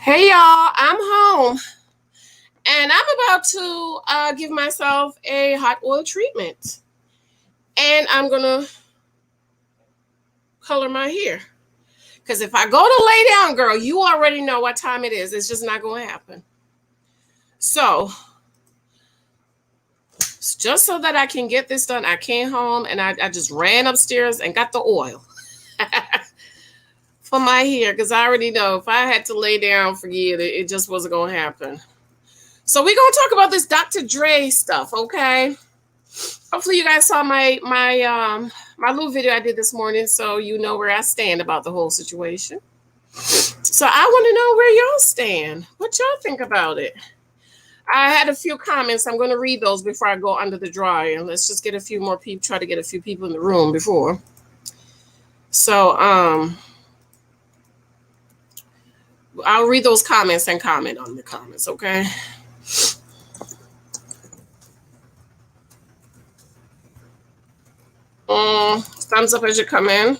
Hey y'all, I'm home and I'm about to give myself a hot oil treatment. And I'm gonna color my hair. Because if I go to lay down, girl, you already know what time it is. It's just not gonna happen. So, just so that I can get this done, I came home and I just ran upstairs and got the oil for my hair. Because I already know if I had to lay down, forget it, it just wasn't gonna happen. So we're gonna talk about this Dr. Dre stuff, okay? Hopefully you guys saw my little video I did this morning, so you know where I stand about the whole situation. So I want to know where y'all stand. What y'all think about it? I had a few comments. I'm going to read those before I go under the dryer. Let's just get a few more people. Try to get a few people in the room before. So I'll read those comments and comment on the comments. Okay. Thumbs up as you come in.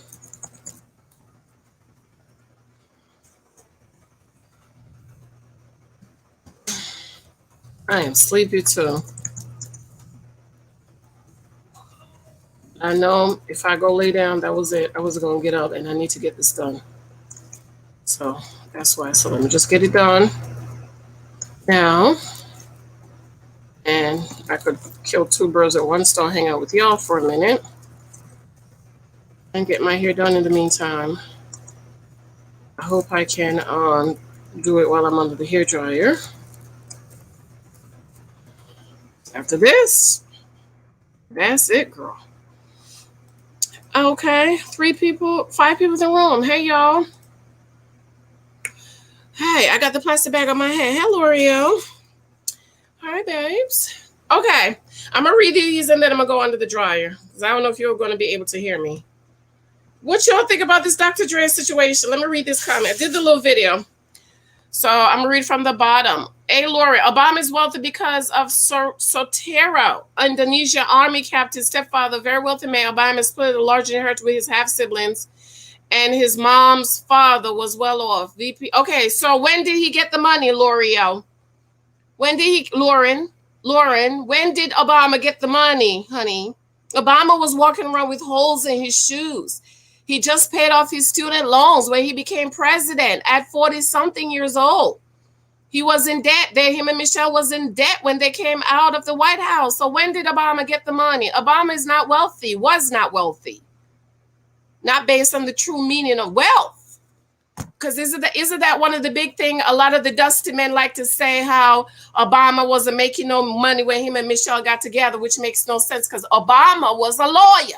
I am sleepy too. I know if I go lay down, that was it. I was going to get up and I need to get this done. So that's why. So let me just get it done now. And I could kill two birds with one stone, hang out with y'all for a minute. And get my hair done in the meantime. I hope I can do it while I'm under the hair dryer. After this, that's it, girl. Okay, 5 people in the room. Hey, y'all. Hey, I got the plastic bag on my head. Hey, L'Oreal. Hi, babes. Okay, I'm going to read these and then I'm going to go under the dryer. Because I don't know if you're going to be able to hear me. What y'all think about this Dr. Dre situation? Let me read this comment. I did the little video. So I'm going to read from the bottom. Hey, Lori, Obama is wealthy because of Sotero, Indonesia army captain, stepfather, very wealthy man. Obama split a large inheritance with his half-siblings, and his mom's father was well off. VP. Okay, so when did he get the money, L'Oreal? When did he, Lauren, when did Obama get the money, honey? Obama was walking around with holes in his shoes. He just paid off his student loans when he became president at 40-something years old. He was in debt. Him and Michelle was in debt when they came out of the White House. So when did Obama get the money? Obama is not wealthy, was not wealthy. Not based on the true meaning of wealth. Because isn't that one of the big things? A lot of the dusty men like to say how Obama wasn't making no money when him and Michelle got together, which makes no sense because Obama was a lawyer.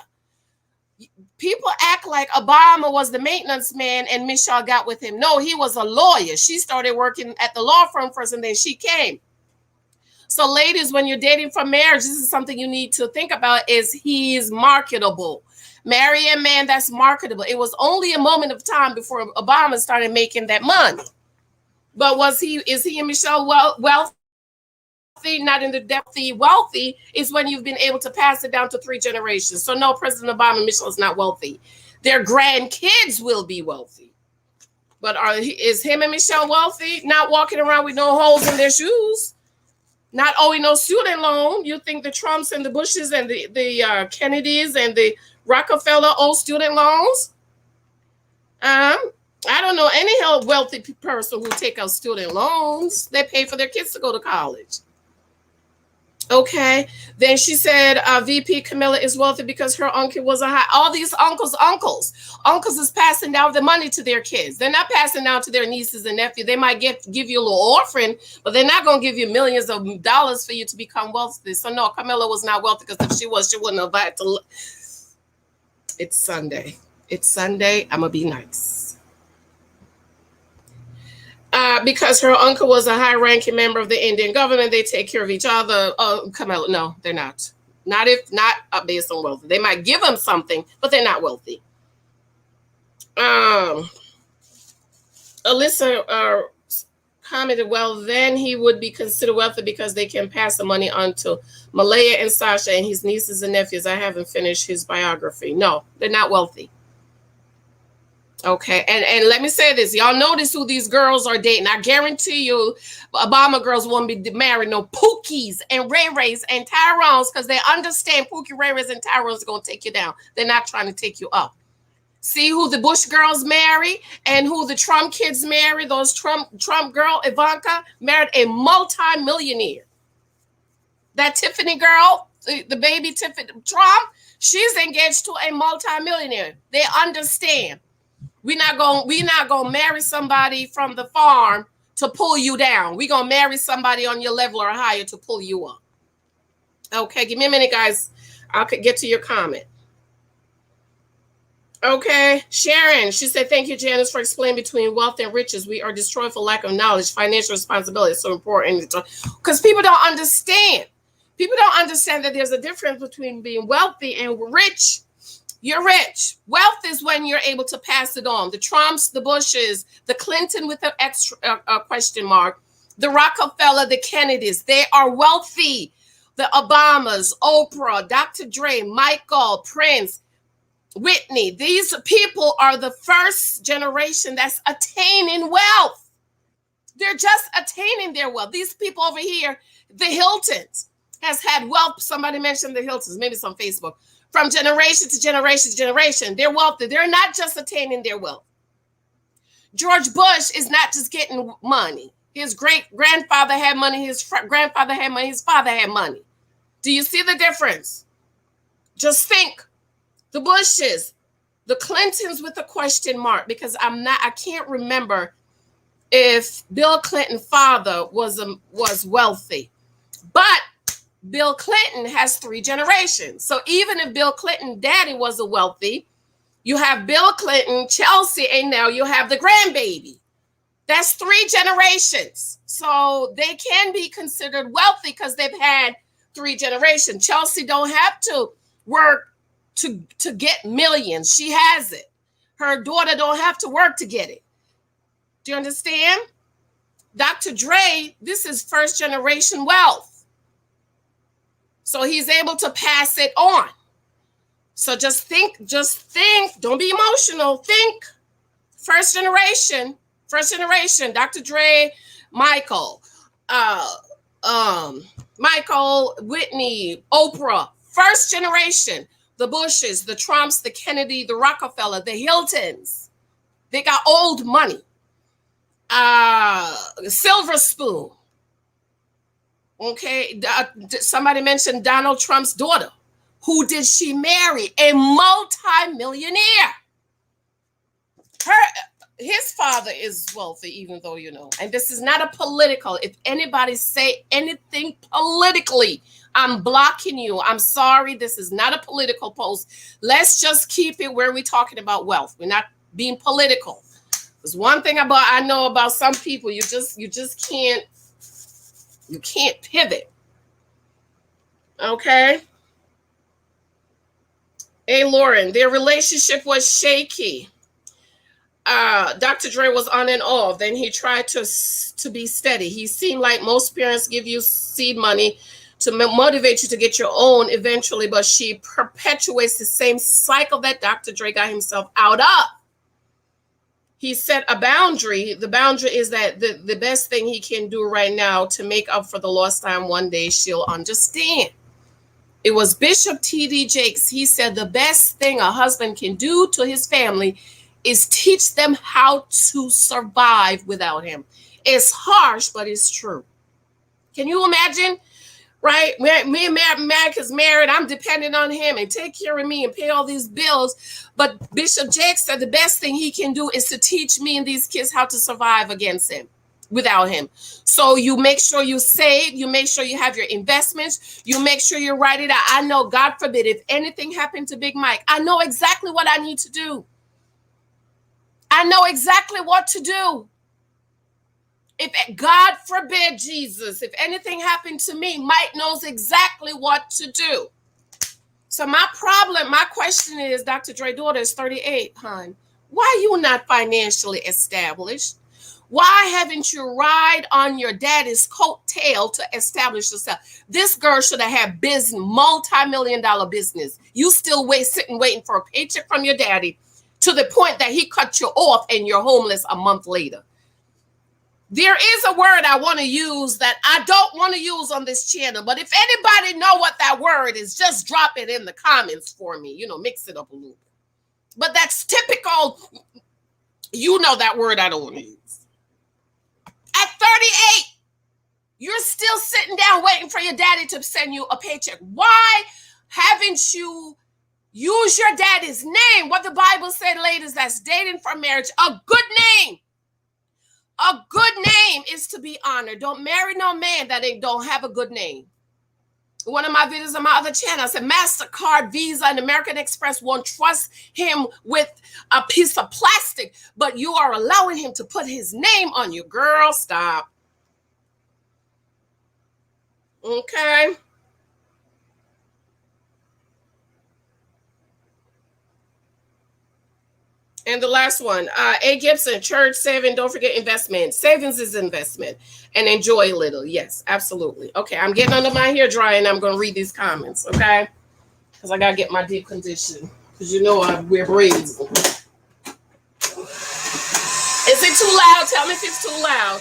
People act like Obama was the maintenance man and Michelle got with him. No, he was a lawyer. She started working at the law firm first and then she came. So ladies, when you're dating for marriage, this is something you need to think about is he's marketable. Marry a man that's marketable. It was only a moment of time before Obama started making that money. But is he and Michelle wealthy? Not in the depth. Wealthy is when you've been able to pass it down to 3 generations. So no, President Obama and Michelle is not wealthy. Their grandkids will be wealthy. But is him and Michelle wealthy? Not walking around with no holes in their shoes. Not owing no student loan. You think the Trumps and the Bushes and the Kennedys and the Rockefeller owe student loans? I don't know any wealthy person who take out student loans. They pay for their kids to go to college. Okay. Then she said VP Camilla is wealthy because her uncle was all these uncles is passing down the money to their kids. They're not passing down to their nieces and nephews. They might give you a little orphan, but they're not going to give you millions of dollars for you to become wealthy. So no, Camilla was not wealthy because if she was, she wouldn't have had to. It's Sunday. I'm going to be nice. Because her uncle was a high-ranking member of the Indian government, they take care of each other. Camilla, no, they're not. Not based on wealth. They might give them something, but they're not wealthy. Alyssa commented, well, then he would be considered wealthy because they can pass the money on to Malaya and Sasha and his nieces and nephews. I haven't finished his biography. No, they're not wealthy. Okay, and let me say this. Y'all notice who these girls are dating. I guarantee you Obama girls won't be married no Pookies and Ray Rays and Tyrones, because they understand Pookie, Ray Rays, and Tyrones are going to take you down. They're not trying to take you up. See who the Bush girls marry and who the Trump kids marry. Those Trump girl, Ivanka, married a multi-millionaire. That Tiffany girl, the baby Tiffany Trump, she's engaged to a multi-millionaire. They understand. We're not gonna marry somebody from the farm to pull you down. We're gonna marry somebody on your level or higher to pull you up. Okay, give me a minute, guys. I'll get to your comment. Okay, Sharon, she said, thank you, Janice, for explaining between wealth and riches. We are destroyed for lack of knowledge. Financial responsibility is so important because people don't understand. People don't understand that there's a difference between being wealthy and rich. You're rich. Wealth is when you're able to pass it on. The Trumps, the Bushes, the Clinton with an extra question mark, the Rockefeller, the Kennedys, they are wealthy. The Obamas, Oprah, Dr. Dre, Michael, Prince, Whitney. These people are the first generation that's attaining wealth. They're just attaining their wealth. These people over here, the Hyltons, has had wealth. Somebody mentioned the Hyltons, maybe it's on Facebook. From generation to generation to generation, they're wealthy. They're not just attaining their wealth. George Bush is not just getting money. His great-grandfather had money. His grandfather had money. His father had money. Do you see the difference? Just think. The Bushes, the Clintons with a question mark, because I can't remember if Bill Clinton's father was wealthy. But Bill Clinton has 3 generations. So even if Bill Clinton's daddy was a wealthy, you have Bill Clinton, Chelsea, and now you have the grandbaby. That's 3 generations. So they can be considered wealthy because they've had 3 generations. Chelsea don't have to work to get millions. She has it. Her daughter don't have to work to get it. Do you understand? Dr. Dre, this is first generation wealth. So he's able to pass it on. So just think, don't be emotional. Think first generation, Dr. Dre, Michael, Whitney, Oprah, first generation, the Bushes, the Trumps, the Kennedy, the Rockefeller, the Hyltons. They got old money. Silver spoon. Okay, somebody mentioned Donald Trump's daughter. Who did she marry? A multi-millionaire. His father is wealthy, even though, and this is not a political. If anybody say anything politically, I'm blocking you. I'm sorry. This is not a political post. Let's just keep it where we're talking about wealth. We're not being political. There's one thing I know about some people. You just can't. You can't pivot. Okay. Hey, Lauren, their relationship was shaky. Dr. Dre was on and off. Then he tried to be steady. He seemed like most parents give you seed money to motivate you to get your own eventually, but she perpetuates the same cycle that Dr. Dre got himself out of. He set a boundary. The boundary is that the best thing he can do right now to make up for the lost time, one day she'll understand. It was Bishop T.D. Jakes. He said the best thing a husband can do to his family is teach them how to survive without him. It's harsh, but it's true. Can you imagine? Right? Me and Mac is married. I'm dependent on him and take care of me and pay all these bills. But Bishop Jakes said the best thing he can do is to teach me and these kids how to survive without him. So you make sure you save. You make sure you have your investments. You make sure you write it out. I know, God forbid, if anything happened to Big Mike, I know exactly what I need to do. I know exactly what to do. If God forbid, Jesus, if anything happened to me, Mike knows exactly what to do. So my question is, Dr. Dre's daughter is 38, hon. Why are you not financially established? Why haven't you ride on your daddy's coattail to establish yourself? This girl should have had business, multi-million-dollar business. You still sitting waiting for a paycheck from your daddy to the point that he cut you off and you're homeless a month later. There is a word I want to use that I don't want to use on this channel, but if anybody know what that word is, just drop it in the comments for me. You know, mix it up a little bit. But that's typical. You know that word I don't want to use. At 38, you're still sitting down waiting for your daddy to send you a paycheck. Why haven't you used your daddy's name? What the Bible said, ladies, that's dating for marriage, a good name. A good name is to be honored. Don't marry no man that don't have a good name. One of my videos on my other channel, I said MasterCard, Visa, and American Express won't trust him with a piece of plastic, but you are allowing him to put his name on you. Girl, stop. Okay. And the last one, A. Gibson, church saving, don't forget investment. Savings is investment. And enjoy a little. Yes, absolutely. Okay, I'm getting under my hair dryer and I'm going to read these comments, okay? Because I got to get my deep condition. Because you know I wear braids. Is it too loud? Tell me if it's too loud.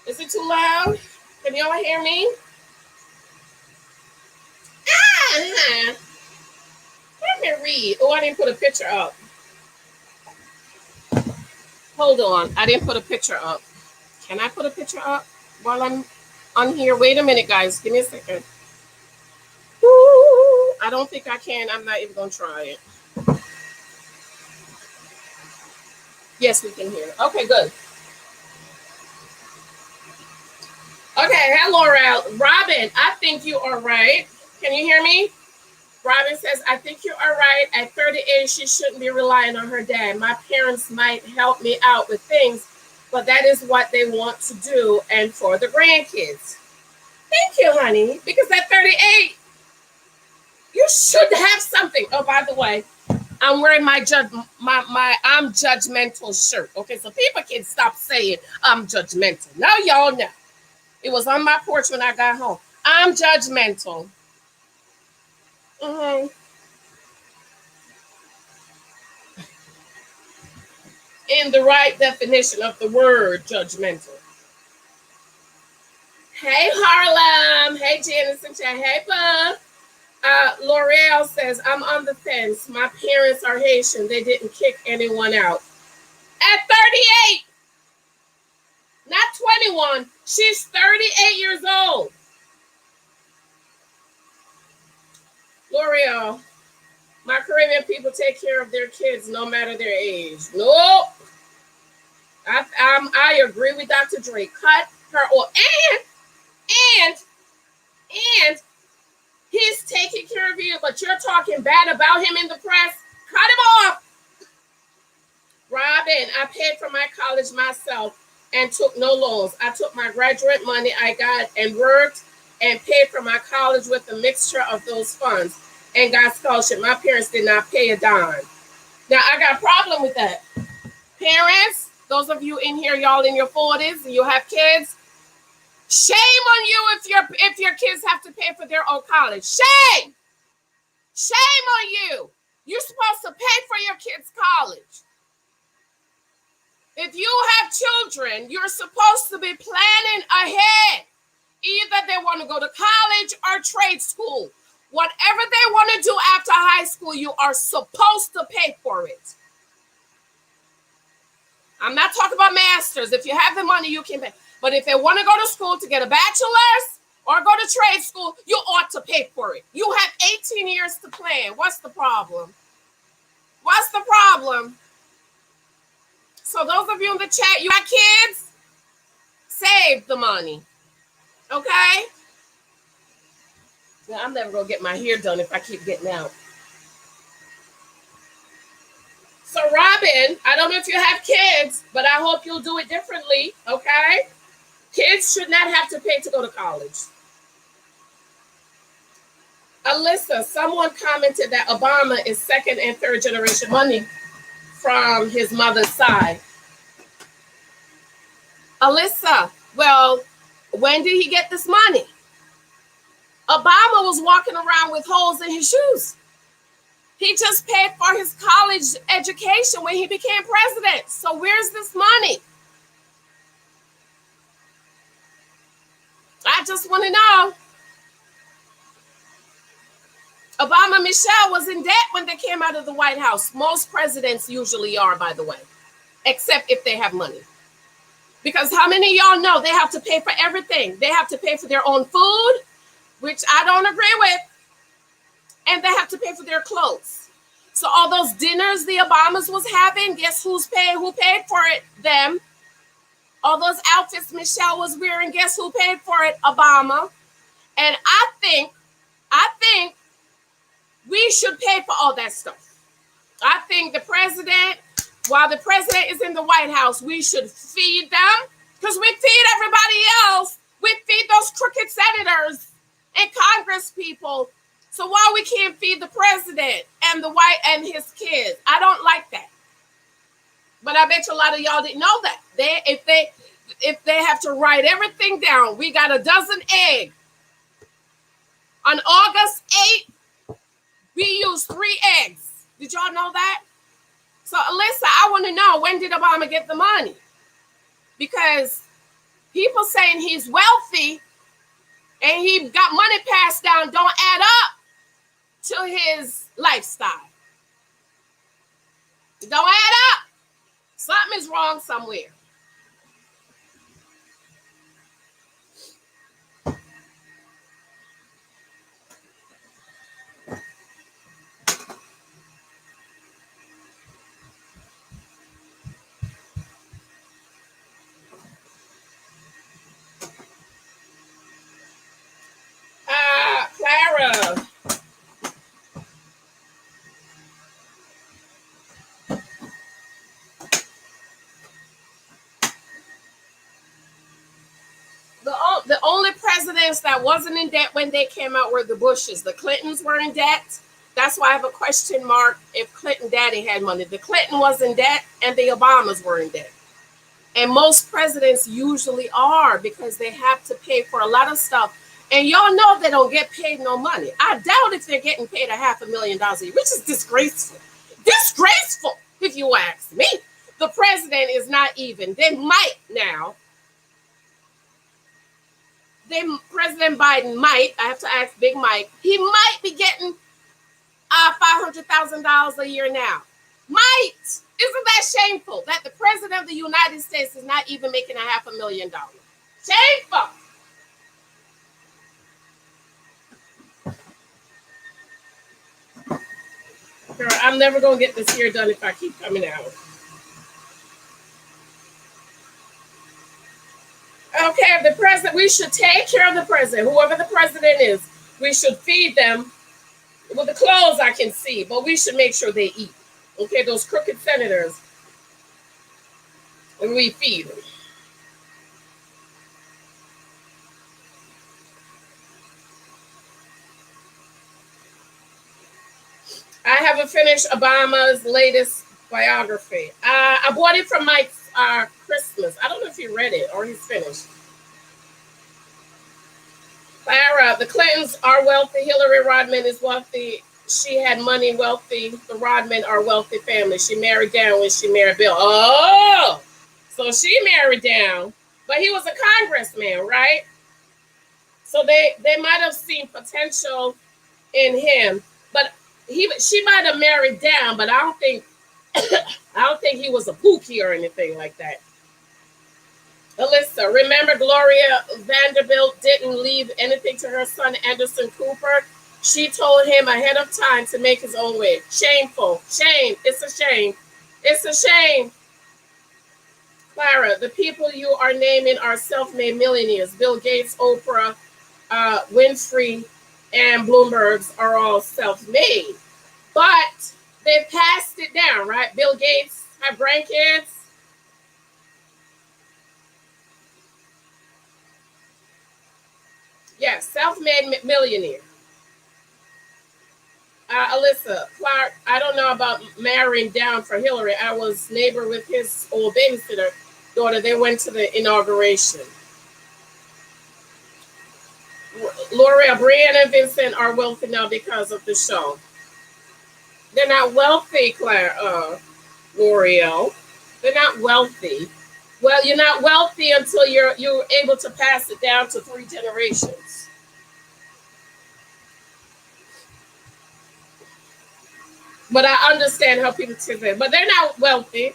Is it too loud? Can y'all hear me? Let me read. Oh, I didn't put a picture up. Hold on. I didn't put a picture up. Can I put a picture up while I'm on here? Wait a minute, guys. Give me a second. Ooh, I don't think I can. I'm not even going to try it. Yes, we can hear. Okay, good. Okay, hello, Robin. I think you are right. Can you hear me? Robin says, I think you are right. At 38, she shouldn't be relying on her dad. My parents might help me out with things, but that is what they want to do and for the grandkids. Thank you, honey. Because at 38, you should have something. Oh, by the way, I'm wearing my I'm judgmental shirt. Okay, so people can stop saying I'm judgmental. Now y'all know. It was on my porch when I got home. I'm judgmental. In the right definition of the word judgmental. Hey, Harlem. Hey, Janice and Chad. Hey, Bub. L'Oreal says, I'm on the fence. My parents are Haitian. They didn't kick anyone out. At 38, not 21. She's 38 years old. L'Oreal, my Caribbean people take care of their kids no matter their age. Nope. I agree with Dr. Dre. Cut her off. And he's taking care of you, but you're talking bad about him in the press. Cut him off. Robin, I paid for my college myself and took no loans. I took my graduate money I got and worked and paid for my college with a mixture of those funds and got scholarship. My parents did not pay a dime. Now, I got a problem with that. Parents, those of you in here, y'all in your 40s and you have kids, shame on you if your kids have to pay for their own college. Shame! Shame on you. You're supposed to pay for your kids' college. If you have children, you're supposed to be planning ahead. Either they want to go to college or trade school. Whatever they want to do after high school, you are supposed to pay for it. I'm not talking about masters. If you have the money, you can pay. But if they want to go to school to get a bachelor's or go to trade school, you ought to pay for it. You have 18 years to plan. What's the problem? What's the problem? So those of you in the chat, you got kids? Save the money. Okay? Now, I'm never going to get my hair done if I keep getting out. So, Robin, I don't know if you have kids, but I hope you'll do it differently, okay? Kids should not have to pay to go to college. Alyssa, someone commented that Obama is second and third generation money from his mother's side. Alyssa, well, when did he get this money? Obama was walking around with holes in his shoes. He just paid for his college education when he became president. So where's this money? I just want to know. Obama and Michelle was in debt when they came out of the White House. Most presidents usually are, by the way, except if they have money. Because how many of y'all know they have to pay for everything? They have to pay for their own food, which I don't agree with. And they have to pay for their clothes. So all those dinners the Obamas was having, guess who's paying? Who paid for it? Them. All those outfits Michelle was wearing, guess who paid for it? Obama. And I think we should pay for all that stuff. I think the president, while the president is in the White House, we should feed them because we feed everybody else. We feed those crooked senators and Congress people. So why we can't feed the president and the white and his kids? I don't like that. But I bet you a lot of y'all didn't know that. If they have to write everything down, we got a dozen eggs. On August 8th, we used 3 eggs. Did y'all know that? So Alyssa, I want to know, when did Obama get the money? Because people saying he's wealthy and he got money passed down don't add up to his lifestyle. It don't add up. Something is wrong somewhere. Clara. The only presidents that wasn't in debt when they came out were the Bushes. The Clintons were in debt. That's why I have a question mark if Clinton daddy had money. The Clinton was in debt and the Obamas were in debt. And most presidents usually are because they have to pay for a lot of stuff. And y'all know they don't get paid no money. I doubt if they're getting paid $500,000 a year, which is disgraceful. Disgraceful, if you ask me. The president is not even. They might now. President Biden might, I have to ask Big Mike, he might be getting $500,000 a year now. Might. Isn't that shameful that the president of the United States is not even making $500,000? Shameful. Girl, I'm never going to get this here done if I keep coming out. Okay, the president, we should take care of the president, whoever the president is. We should feed them. With the clothes I can see, but we should make sure they eat. Okay, those crooked senators, and we feed them. I haven't finished Obama's latest biography. I bought it from Mike's Christmas. I don't know if he read it or he's finished. Clara, the Clintons are wealthy. Hillary Rodham is wealthy. She had money, wealthy. The Rodham are a wealthy family. She married down when she married Bill. Oh, so she married down, but he was a congressman, right? So they might have seen potential in him, but she might have married down, but I don't think he was a pookie or anything like that. Alyssa, remember Gloria Vanderbilt didn't leave anything to her son Anderson Cooper? She told him ahead of time to make his own way. Shameful. Shame. It's a shame. It's a shame. Clara, the people you are naming are self-made millionaires. Bill Gates, Oprah, Winfrey, and Bloomberg's are all self-made. But they passed it down, right? Bill Gates have grandkids. Yes, self-made millionaire. Alyssa, Clark, I don't know about marrying down for Hillary. I was neighbor with his old babysitter daughter. They went to the inauguration. L'Oreal, Brianna and Vincent are wealthy now because of the show. They're not wealthy, L'Oreal. They're not wealthy. Well, you're not wealthy until you're able to pass it down to 3 generations. But I understand how people say that. But they're not wealthy.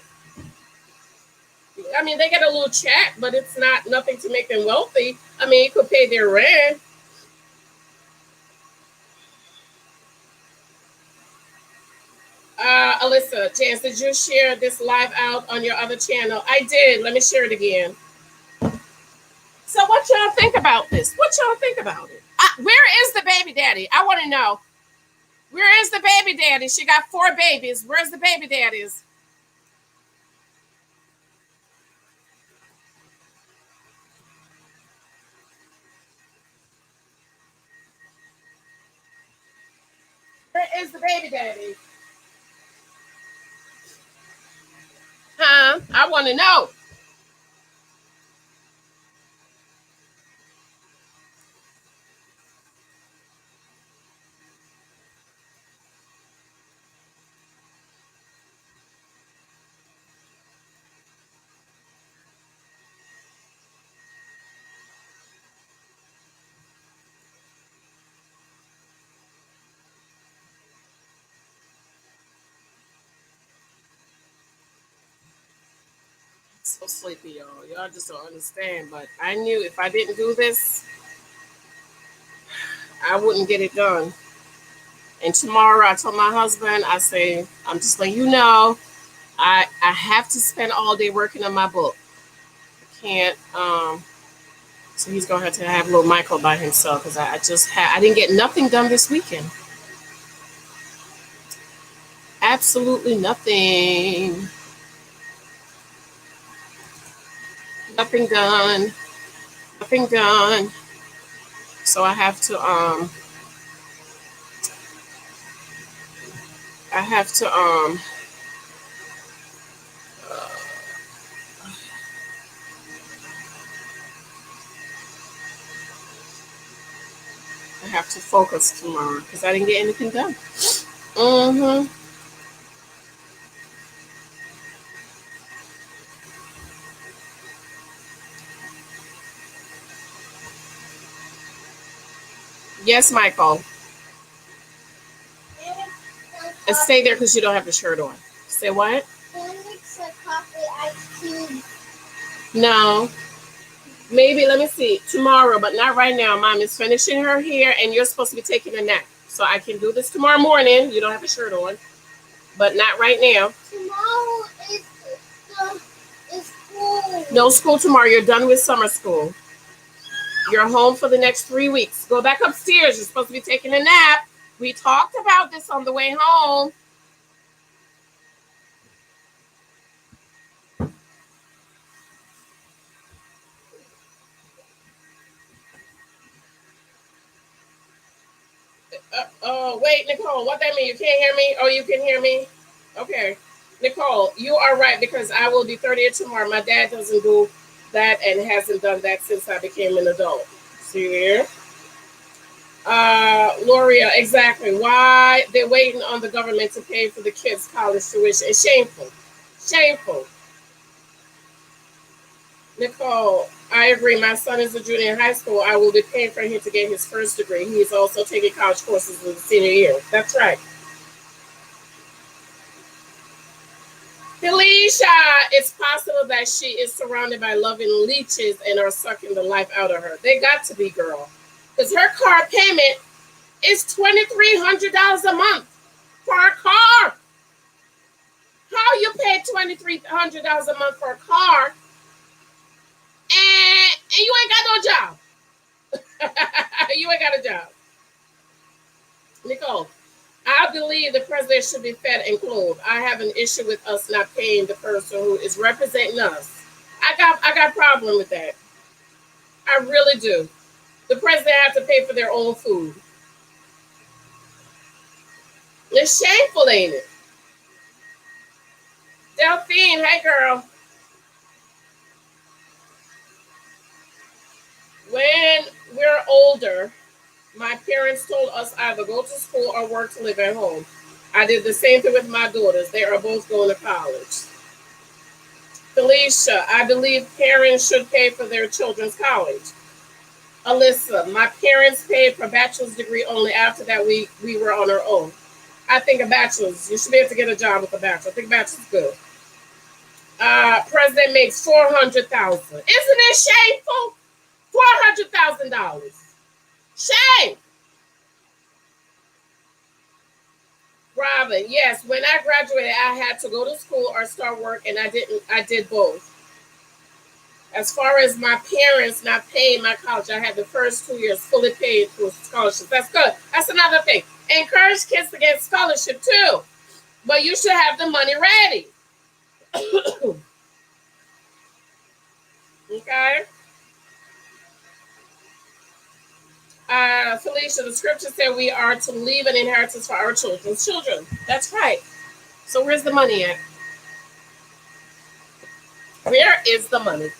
I mean, they get a little check, but it's not nothing to make them wealthy. I mean, it could pay their rent. Alyssa, Janice, did you share this live out on your other channel? I did. Let me share it again. So what y'all think about this? What y'all think about it? Where is the baby daddy? I want to know. Where is the baby daddy? She got 4 babies. Where's the baby daddies? Where is the baby daddy? Huh? I want to know. So sleepy, y'all. Y'all just don't understand. But I knew if I didn't do this, I wouldn't get it done. And tomorrow I told my husband, I say, I'm just letting you know, I have to spend all day working on my book. I can't so he's gonna have to have little Michael by himself because I didn't get nothing done this weekend. Absolutely nothing. Nothing done. Nothing done. So I have to I have to I have to focus tomorrow because I didn't get anything done. Mm-hmm. Yes, Michael. And stay there because you don't have the shirt on. Say what? No. Maybe, let me see, tomorrow, but not right now. Mom is finishing her hair and you're supposed to be taking a nap. So I can do this tomorrow morning. You don't have a shirt on, but not right now. Tomorrow is school. No school tomorrow. You're done with summer school. You're home for the next 3 weeks. Go back upstairs. You're supposed to be taking a nap. We talked about this on the way home. Wait, Nicole, what that mean? You can't hear me? Oh, you can hear me? Okay. Nicole, you are right because I will be 30th tomorrow. My dad doesn't do that and hasn't done that since I became an adult. See there? Loria, exactly. Why they're waiting on the government to pay for the kids' college tuition. It's shameful. Shameful. Nicole, I agree. My son is a junior in high school. I will be paying for him to get his first degree. He is also taking college courses in the senior year. That's right. Felicia, it's possible that she is surrounded by loving leeches and are sucking the life out of her. They got to be, girl. Because her car payment is $2,300 a month for a car. How you pay $2,300 a month for a car and you ain't got no job? You ain't got a job. Nicole, I believe the president should be fed and clothed. I have an issue with us not paying the person who is representing us. I got a problem with that. I really do. The president has to pay for their own food. It's shameful, ain't it? Delphine, hey girl. When we're older, My parents told us either go to school or work to live at home. I did the same thing with my daughters. They are both going to college. Felicia, I believe parents should pay for their children's college. Alyssa, my parents paid for bachelor's degree only. After that, we were on our own. I think a bachelor's, you should be able to get a job with a bachelor. I think bachelor's good. President makes $400,000. Isn't it shameful? $400,000. Shame. Robin, yes. When I graduated, I had to go to school or start work, and I didn't. I did both. As far as my parents not paying my college, I had the first 2 years fully paid through scholarships. That's good. That's another thing. Encourage kids to get scholarship too, but you should have the money ready. Okay. Felicia, the scripture said we are to leave an inheritance for our children's children. That's right. So where's the money at? Where is the money?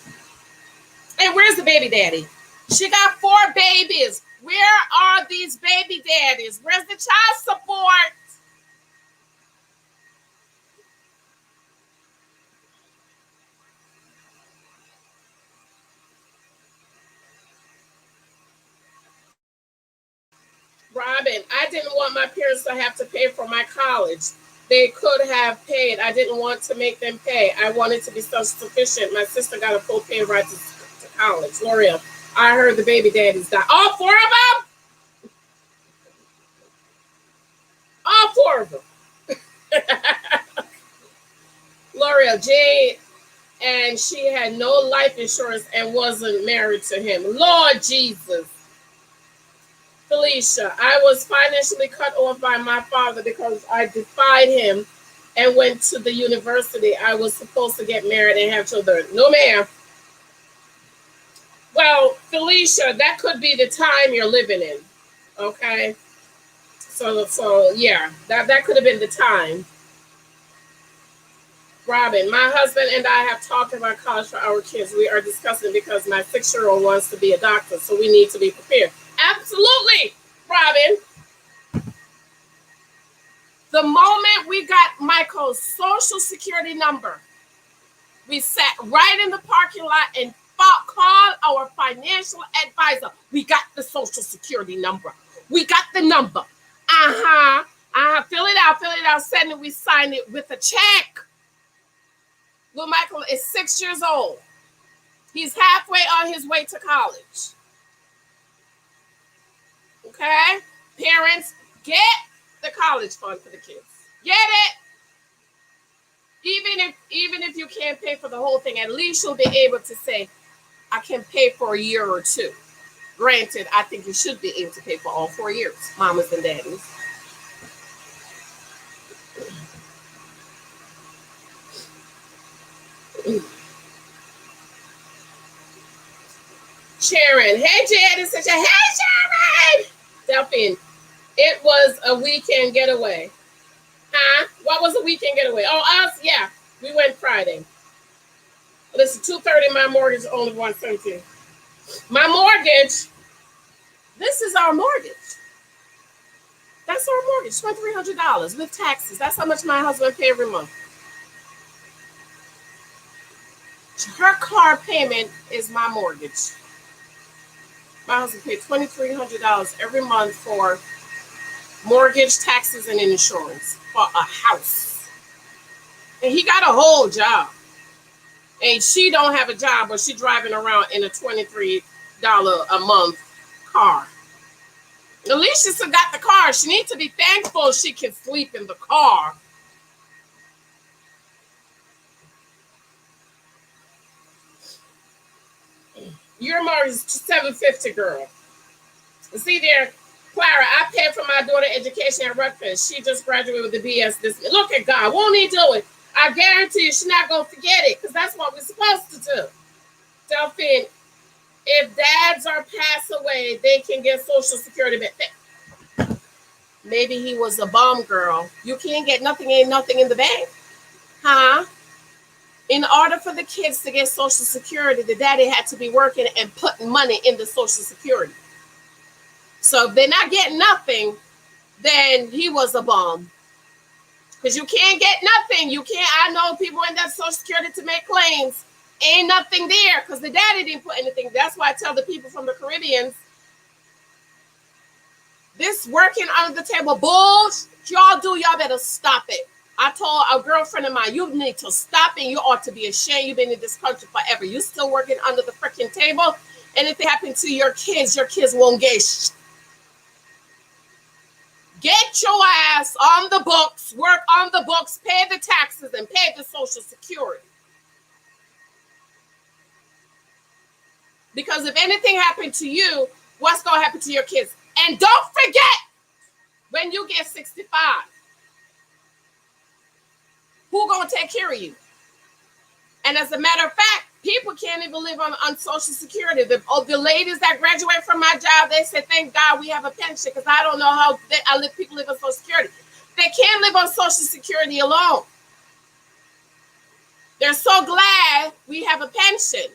And where's the baby daddy? She got 4 babies. Where are these baby daddies? Where's the child support? Robin, I didn't want my parents to have to pay for my college. They could have paid. I didn't want to make them pay. I wanted to be self-sufficient. My sister got a full pay right to college. L'Oreal, I heard the baby daddies died. All 4 of them? All 4 of them. L'Oreal, Jade, and she had no life insurance and wasn't married to him. Lord Jesus. Felicia, I was financially cut off by my father because I defied him and went to the university. I was supposed to get married and have children. No, ma'am. Well, Felicia, that could be the time you're living in. Okay. So yeah, that could have been the time. Robin, my husband and I have talked about college for our kids. We are discussing because my 6-year-old wants to be a doctor, so we need to be prepared. Absolutely, Robin. The moment we got Michael's social security number, we sat right in the parking lot and called our financial advisor. We got the social security number. We got the number. Fill it out, send it. We signed it with a check. Little Michael is 6 years old. He's halfway on his way to college. Okay? Parents, get the college fund for the kids. Get it? Even if you can't pay for the whole thing, at least you'll be able to say, I can pay for a year or 2. Granted, I think you should be able to pay for all 4 years, mamas and daddies. Sharon, hey Janice, hey Sharon. Delphine, it was a weekend getaway. Huh? What was a weekend getaway? Oh, us? Yeah, we went Friday. Listen, $230. My mortgage is only $117. My mortgage. This is our mortgage. That's our mortgage. $2,300 with taxes. That's how much my husband pays every month. Her car payment is my mortgage. My husband paid $2,300 every month for mortgage, taxes, and insurance for a house. And he got a whole job. And she don't have a job, but she driving around in a $23 a month car. At least she still got the car. She needs to be thankful she can sleep in the car. Your mortgage is $750, girl. See there, Clara, I paid for my daughter's education at Rutgers. She just graduated with the BS this. Look at God. Won't he do it? I guarantee you she's not going to forget it because that's what we're supposed to do. Delphine, if dads are passed away, they can get Social Security benefit. Maybe he was a bum, girl. You can't get nothing, ain't nothing in the bank. Huh? In order for the kids to get Social Security, the daddy had to be working and putting money in the Social Security. So if they're not getting nothing, then he was a bum. Because you can't get nothing. You can't. I know people in that Social Security to make claims. Ain't nothing there because the daddy didn't put anything. That's why I tell the people from the Caribbean, this working under the table bullshit y'all do, y'all better stop it. I told a girlfriend of mine, you need to stop it. You ought to be ashamed. You've been in this country forever. You still working under the freaking table. Anything happen to your kids won't get Get your ass on the books, work on the books, pay the taxes, and pay the Social Security. Because if anything happened to you, what's going to happen to your kids? And don't forget, when you get 65, who going to take care of you? And as a matter of fact, people can't even live on Social Security. The ladies that graduate from my job, they say, thank God we have a pension, because I don't know how people live on Social Security. They can't live on Social Security alone. They're so glad we have a pension.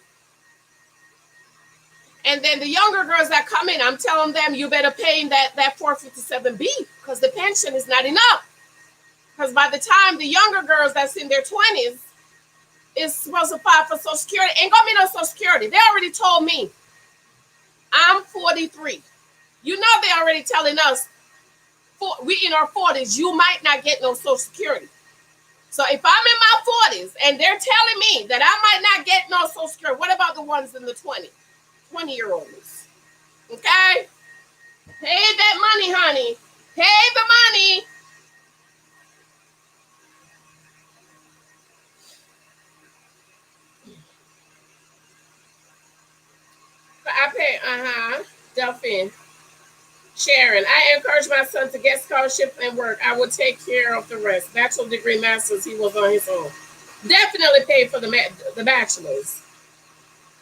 And then the younger girls that come in, I'm telling them, you better pay that 457B because the pension is not enough. Because by the time the younger girls that's in their 20s is supposed to file for Social Security, ain't gonna be no Social Security. They already told me. I'm 43. You know they already telling us we in our 40s, you might not get no Social Security. So if I'm in my 40s and they're telling me that I might not get no Social Security, what about the ones in the 20-year-olds? Okay? Pay that money, honey. Pay the money. I pay, Delphine. Sharon, I encourage my son to get scholarship and work. I will take care of the rest. Bachelor degree, master's, he was on his own. Definitely pay for the bachelor's.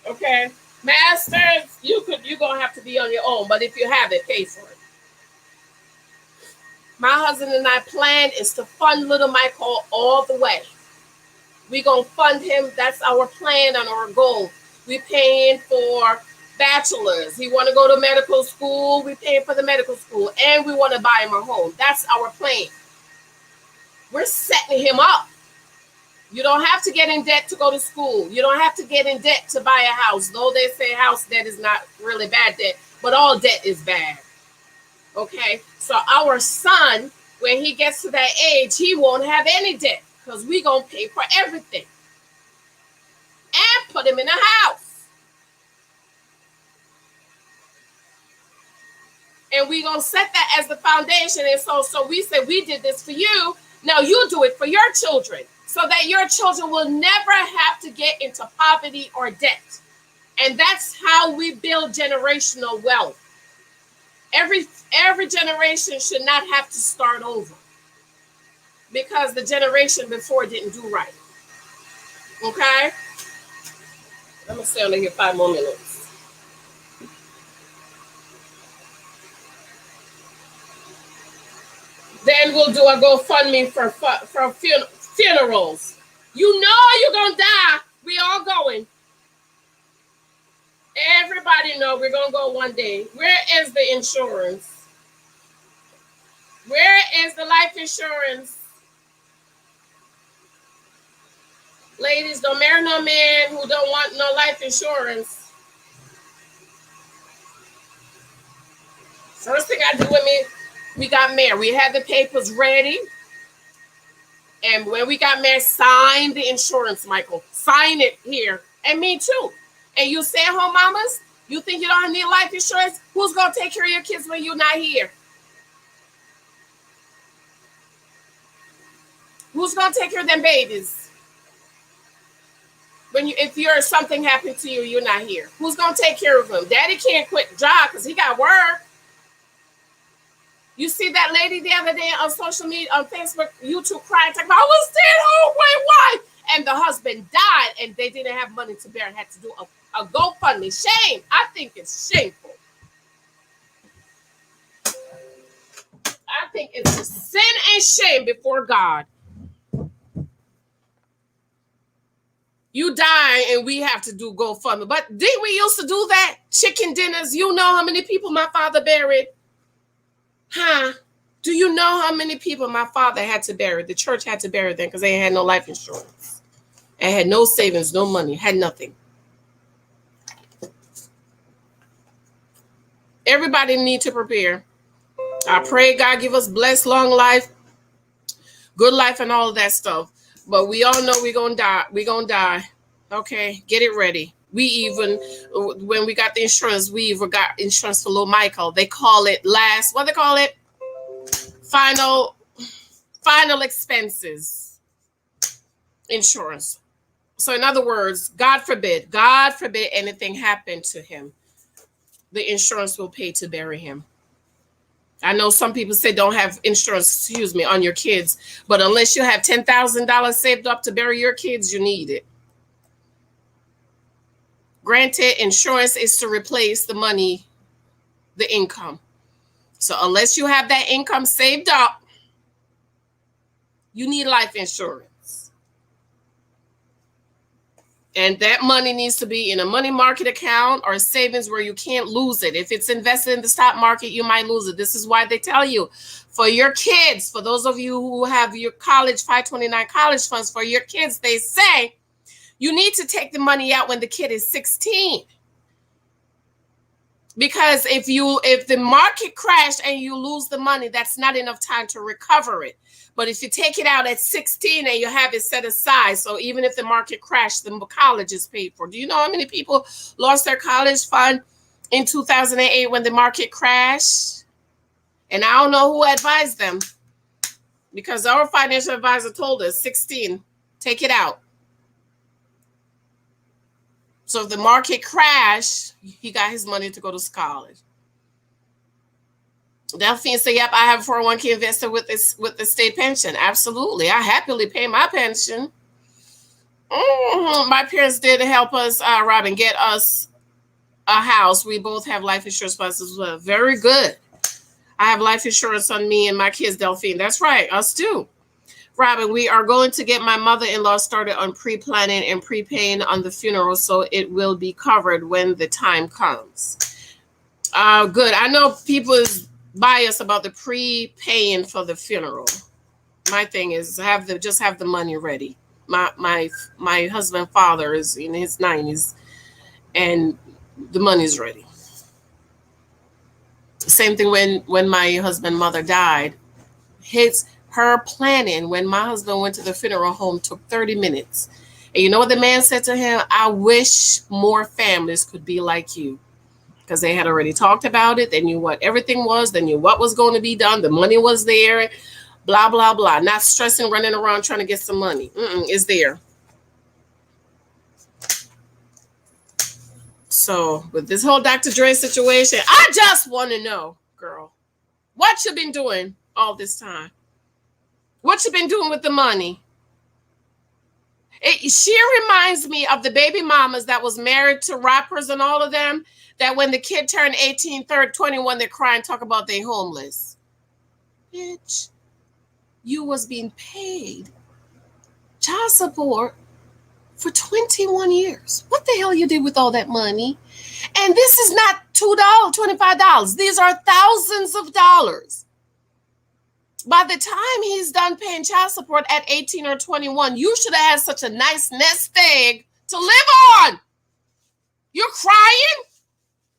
Okay? Masters, you're gonna have to be on your own, but if you have it, pay for it. My husband and I plan is to fund little Michael all the way. We're gonna fund him. That's our plan and our goal. We're paying for bachelor's. He want to go to medical school. We're paying for the medical school, and we want to buy him a home. That's our plan. We're setting him up. You don't have to get in debt to go to school. You don't have to get in debt to buy a house. Though they say house debt is not really bad debt, but all debt is bad. Okay? So our son, when he gets to that age, he won't have any debt because we're going to pay for everything and put him in a house. And we're going to set that as the foundation. And so we say, we did this for you. Now you do it for your children so that your children will never have to get into poverty or debt. And that's how we build generational wealth. Every generation should not have to start over because the generation before didn't do right. Okay? I'm going to stay on here 5 more minutes. Then we'll do a GoFundMe for funerals. You know you're going to die. We all going. Everybody know we're going to go one day. Where is the insurance? Where is the life insurance? Ladies, don't marry no man who don't want no life insurance. First thing I do with me, we got married. We had the papers ready. And when we got married, sign the insurance, Michael. Sign it here. And me too. And you stay-at-home mamas, you think you don't need life insurance? Who's going to take care of your kids when you're not here? Who's going to take care of them babies? If something happened to you, you're not here. Who's going to take care of them? Daddy can't quit the job because he got work. You see that lady the other day on social media, on Facebook, YouTube, crying, talking about, I was stay-at-home wife. And the husband died, and they didn't have money to bear. Had to do a GoFundMe. Shame. I think it's shameful. I think it's a sin and shame before God. You die, and we have to do GoFundMe. But didn't we used to do that? Chicken dinners. You know how many people my father buried? Huh? Do you know how many people my father had to bury? The church had to bury them because they had no life insurance. And had no savings, no money, had nothing. Everybody need to prepare. I pray God give us blessed, long life, good life, and all of that stuff. But we all know we're going to die. We're going to die. Okay, get it ready. We even, when we got the insurance, we even got insurance for little Michael. They call it what they call it? Final expenses insurance. So in other words, God forbid anything happened to him, the insurance will pay to bury him. I know some people say don't have insurance, on your kids, but unless you have $10,000 saved up to bury your kids, you need it. Granted, insurance is to replace the money, the income. So unless you have that income saved up, you need life insurance. And that money needs to be in a money market account or savings where you can't lose it. If it's invested in the stock market, you might lose it. This is why they tell you for your kids, for those of you who have your college 529 college funds for your kids, they say you need to take the money out when the kid is 16. Because if the market crashed and you lose the money, that's not enough time to recover it. But if you take it out at 16 and you have it set aside, so even if the market crashed, the college is paid for. Do you know how many people lost their college fund in 2008 when the market crashed? And I don't know who advised them, because our financial advisor told us 16, take it out. So if the market crashed, he got his money to go to college. Delphine said, yep, I have a 401k invested with the state pension. Absolutely. I happily pay my pension. My parents did help us, Robin, get us a house. We both have life insurance policies as well. Very good. I have life insurance on me and my kids, Delphine. That's right. Us too. Robin, we are going to get my mother-in-law started on pre-planning and prepaying on the funeral, so it will be covered when the time comes. Good. I know people is biased about the prepaying for the funeral. My thing is just have the money ready. My husband's father is in his 90s, and the money's ready. Same thing when my husband's mother died. Her planning when my husband went to the funeral home took 30 minutes. And you know what the man said to him? I wish more families could be like you. Because they had already talked about it. They knew what everything was. They knew what was going to be done. The money was there. Blah, blah, blah. Not stressing, running around trying to get some money. It's there. So with this whole Dr. Dre'S situation, I just want to know, girl, what you been doing all this time? What you been doing with the money? She reminds me of the baby mamas that was married to rappers and all of them, that when the kid turned 18, 21, they cry and talk about they homeless. Bitch, you was being paid child support for 21 years. What the hell you did with all that money? And this is not $2, $25. These are thousands of dollars. By the time he's done paying child support at 18 or 21, you should have had such a nice nest egg to live on. You're crying?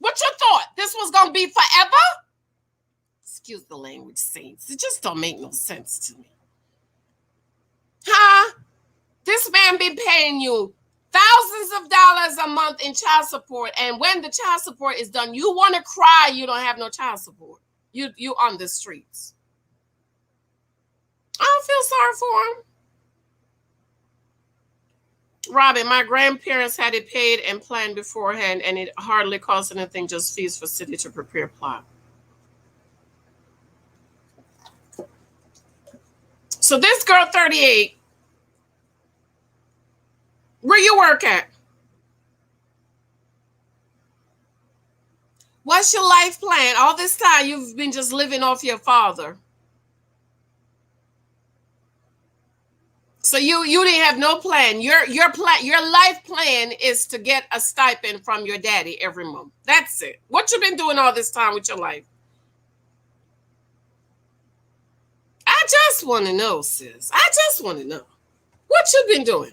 What you thought? This was going to be forever? Excuse the language, saints. It just don't make no sense to me. Huh? This man been paying you thousands of dollars a month in child support, and when the child support is done, you want to cry you don't have no child support. You on the streets. I don't feel sorry for him. Robin, my grandparents had it paid and planned beforehand, and it hardly cost anything, just fees for city to prepare plot. So this girl, 38, where you work at? What's your life plan? All this time you've been just living off your father. So you didn't have no plan. Your life plan is to get a stipend from your daddy every month. That's it. What you been doing all this time with your life? just want to know, sis. I just want to know what you been doing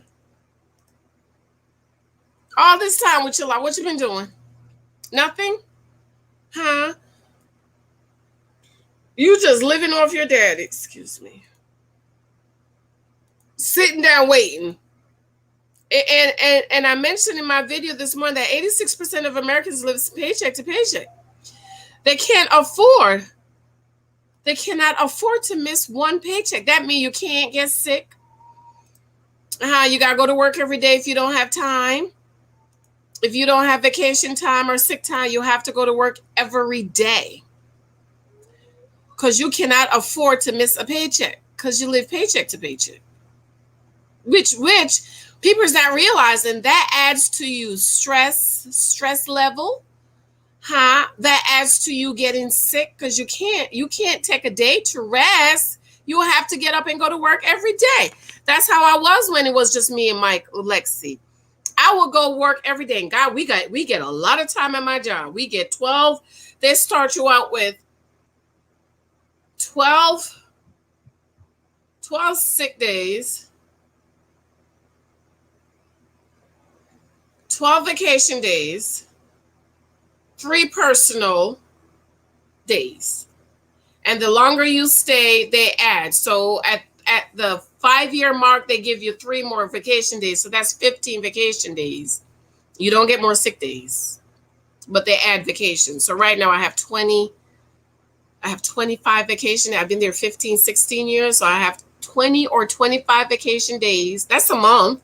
all this time with your life. What you been doing? Nothing? Huh? You just living off your daddy. Excuse me. Sitting down waiting. And I mentioned in my video this morning that 86% of Americans live paycheck to paycheck. They cannot afford to miss one paycheck. That means you can't get sick. You got to go to work every day if you don't have time. If you don't have vacation time or sick time, you have to go to work every day. Because you cannot afford to miss a paycheck because you live paycheck to paycheck. Which people's not realizing that adds to you stress level. That adds to you getting sick because you can't take a day to rest. You will have to get up and go to work every day. That's how I was when it was just me and Mike, Lexi. I will go work every day. And God, we get a lot of time at my job. We get 12. They start you out with 12 sick days, 12 vacation days, 3 personal days. And the longer you stay, they add. So at the 5-year mark, they give you 3 more vacation days. So that's 15 vacation days. You don't get more sick days, but they add vacation. So right now I have 25 vacation. I've been there 15, 16 years. So I have 20 or 25 vacation days. That's a month.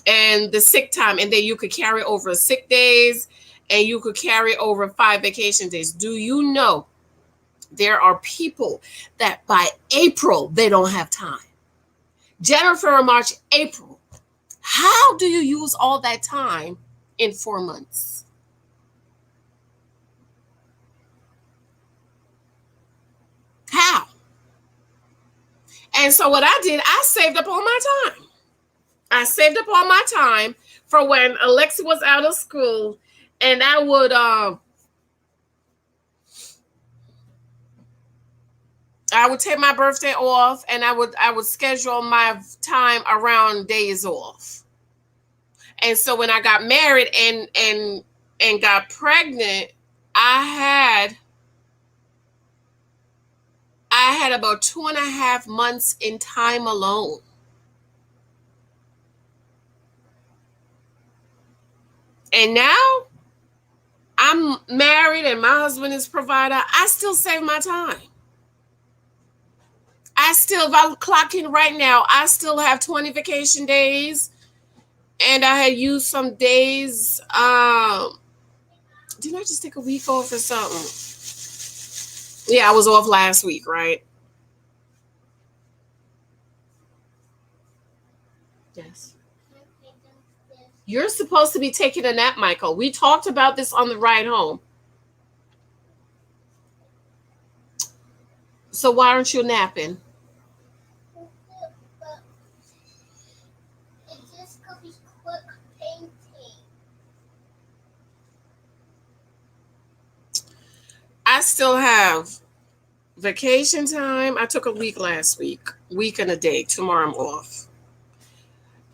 And the sick time. And then you could carry over sick days and you could carry over 5 vacation days. Do you know there are people that by April, they don't have time? January, February, March, April. How do you use all that time in 4 months? How? And so what I did, I saved up all my time. I saved up all my time for when Alexa was out of school, and I would take my birthday off, and I would schedule my time around days off. And so when I got married and got pregnant, I had about 2.5 months in time alone. And now I'm married and my husband is provider. I still save my time. If I'm clocking right now, I still have 20 vacation days. And I had used some days. Didn't I just take a week off or something? Yeah, I was off last week, right? Yes. You're supposed to be taking a nap, Michael. We talked about this on the ride home. So why aren't you napping? I still have vacation time. I took a week last week and a day. Tomorrow I'm off.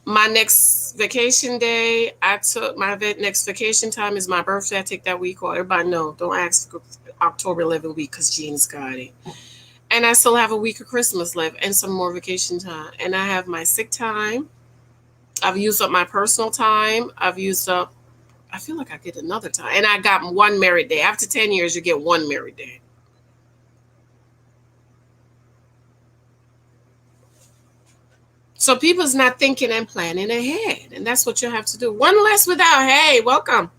My next vacation day, next vacation time is my birthday. I take that week off. Everybody know, don't ask for October 11th week because Jean's got it. And I still have a week of Christmas left and some more vacation time. And I have my sick time. I've used up my personal time. I feel like I get another time. And I got 1 merit day. After 10 years, you get 1 merit day. So people's not thinking and planning ahead. And that's what you have to do. One less without. Hey, welcome.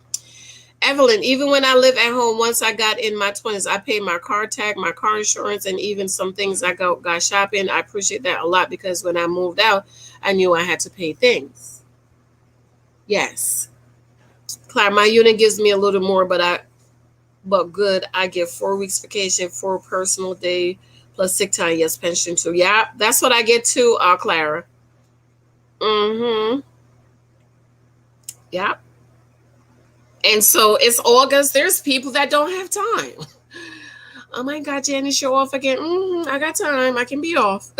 Evelyn, even when I live at home, once I got in my 20s, I paid my car tag, my car insurance, and even some things I got shopping. I appreciate that a lot because when I moved out, I knew I had to pay things. Yes. Claire, my unit gives me a little more, but good. I get 4 weeks vacation, 4 personal day, plus sick time. Yes, pension too. Yeah, that's what I get too, Clara. Yeah. And so it's August. There's people that don't have time. Oh my God, Janice, show off again. I got time. I can be off.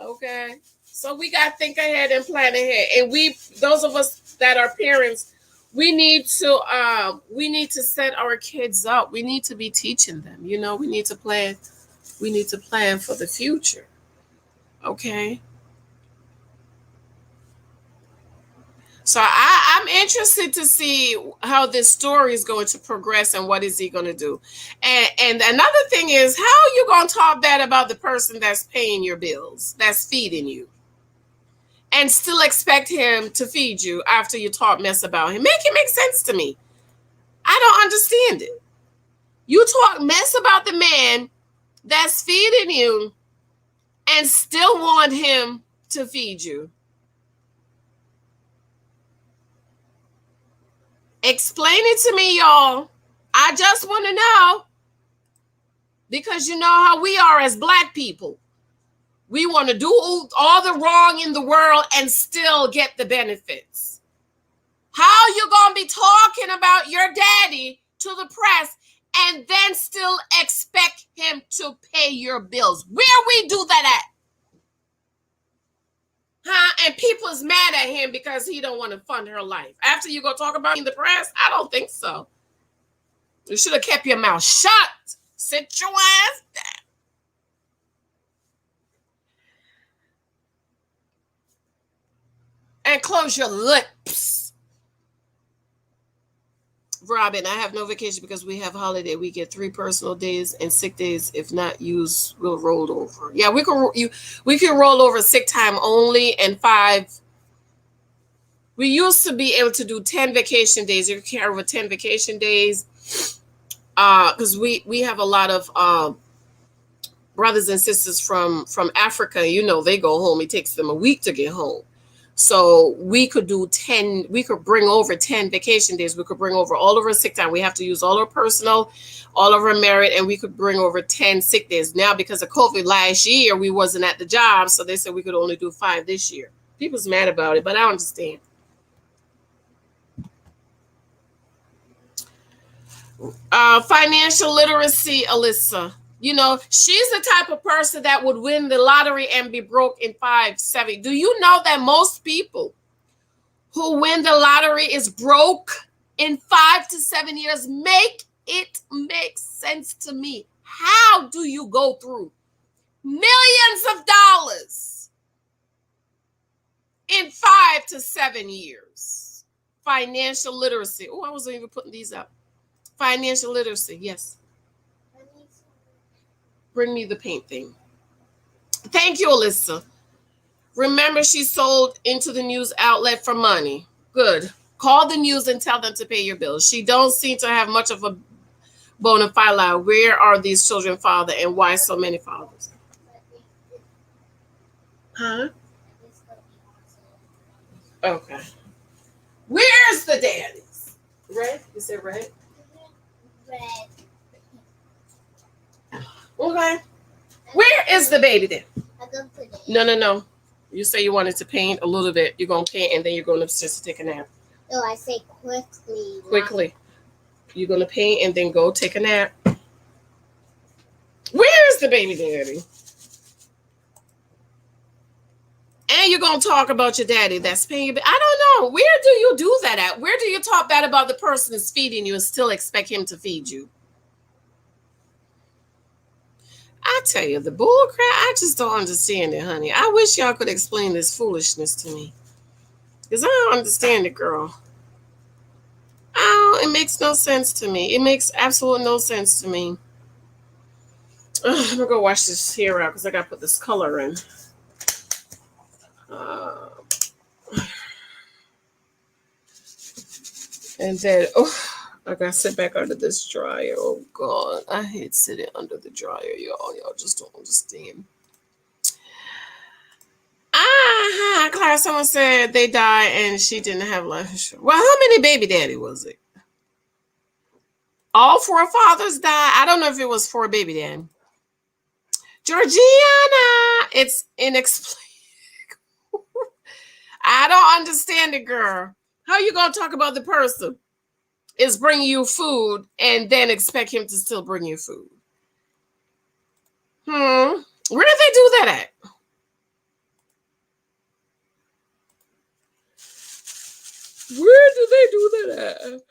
Okay. So we got to think ahead and plan ahead. And those of us that are parents, we need to set our kids up. We need to be teaching them. We need to plan. We need to plan for the future. Okay. So I'm interested to see how this story is going to progress and what is he going to do. And another thing is, how are you going to talk bad about the person that's paying your bills, that's feeding you, and still expect him to feed you after you talk mess about him? Make it make sense to me. I don't understand it. You talk mess about the man that's feeding you and still want him to feed you. Explain it to me, y'all. I just want to know, because you know how we are as Black people. We want to do all the wrong in the world and still get the benefits. How you going to be talking about your daddy to the press and then still expect him to pay your bills? Where we do that at? And people is mad at him because he don't want to fund her life. After you go talk about in the press? I don't think so. You should have kept your mouth shut. Sit your ass down. And close your lips. Robin, I have no vacation because we have holiday. We get 3 personal days and sick days. If not used, we'll roll over. Yeah, we can roll over sick time only, and 5. We used to be able to do 10 vacation days. You can carry over 10 vacation days. Because we have a lot of brothers and sisters from Africa. They go home. It takes them a week to get home. So we could do 10, we could bring over 10 vacation days. We could bring over all of our sick time. We have to use all our personal, all of our merit, and we could bring over 10 sick days. Now, because of COVID last year, we wasn't at the job. So they said we could only do 5 this year. People's mad about it, but I understand. Financial literacy, Alyssa. She's the type of person that would win the lottery and be broke in 5, 7. Do you know that most people who win the lottery is broke in 5 to 7 years? Make it make sense to me. How do you go through millions of dollars in 5 to 7 years? Financial literacy. Oh, I wasn't even putting these up. Financial literacy, yes. Bring me the paint thing. Thank you, Alyssa. Remember, she sold into the news outlet for money. Good. Call the news and tell them to pay your bills. She don't seem to have much of a bona fide. Where are these children father, and why so many fathers? Huh? Okay. Where's the daddies? Red? You said red? Red. Okay. Where is the baby then? No. You say you wanted to paint a little bit. You're going to paint and then you're going upstairs to take a nap. No, I say quickly. Quickly. You're going to paint and then go take a nap. Where is the baby daddy? And you're going to talk about your daddy that's paying you. I don't know. Where do you do that at? Where do you talk bad about the person that's feeding you and still expect him to feed you? I tell you, the bull crap, I just don't understand it, honey. I wish y'all could explain this foolishness to me. Because I don't understand it, girl. Oh, it makes no sense to me. It makes absolutely no sense to me. I'm going to go wash this hair out because I got to put this color in. And then, I got to sit back under this dryer. Oh, God. I hate sitting under the dryer, y'all. Y'all just don't understand. Claire, someone said they died and she didn't have life insurance. Well, how many baby daddy was it? All 4 fathers died? I don't know if it was 4 baby daddy. Georgiana, it's inexplicable. I don't understand it, girl. How you going to talk about the person is bring you food and then expect him to still bring you food? Where did they do that at? Where do they do that at?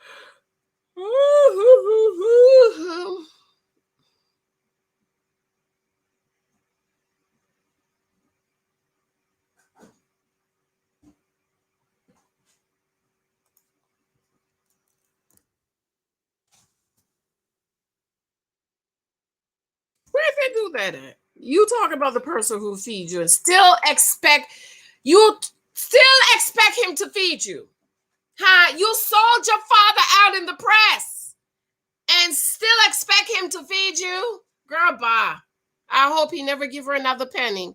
Where did they do that at? You talk about the person who feeds you and still expect him to feed you. Huh? You sold your father out in the press and still expect him to feed you? Girl, bye. I hope he never give her another penny.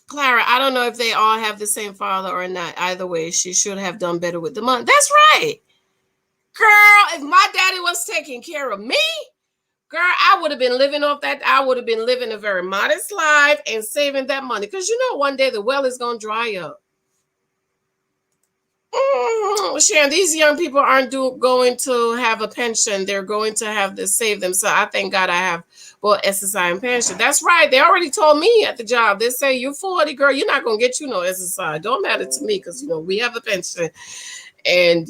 Clara, I don't know if they all have the same father or not. Either way, she should have done better with the money. That's right. Girl, if my daddy was taking care of me, girl, I would have been living off that. I would have been living a very modest life and saving that money. Because you know, one day the well is going to dry up. Sharon, these young people aren't going to have a pension. They're going to have to save them. So I thank God I have both SSI and pension. That's right. They already told me at the job. They say, you're 40, girl. You're not going to get no SSI. Don't matter to me because, we have a pension. And,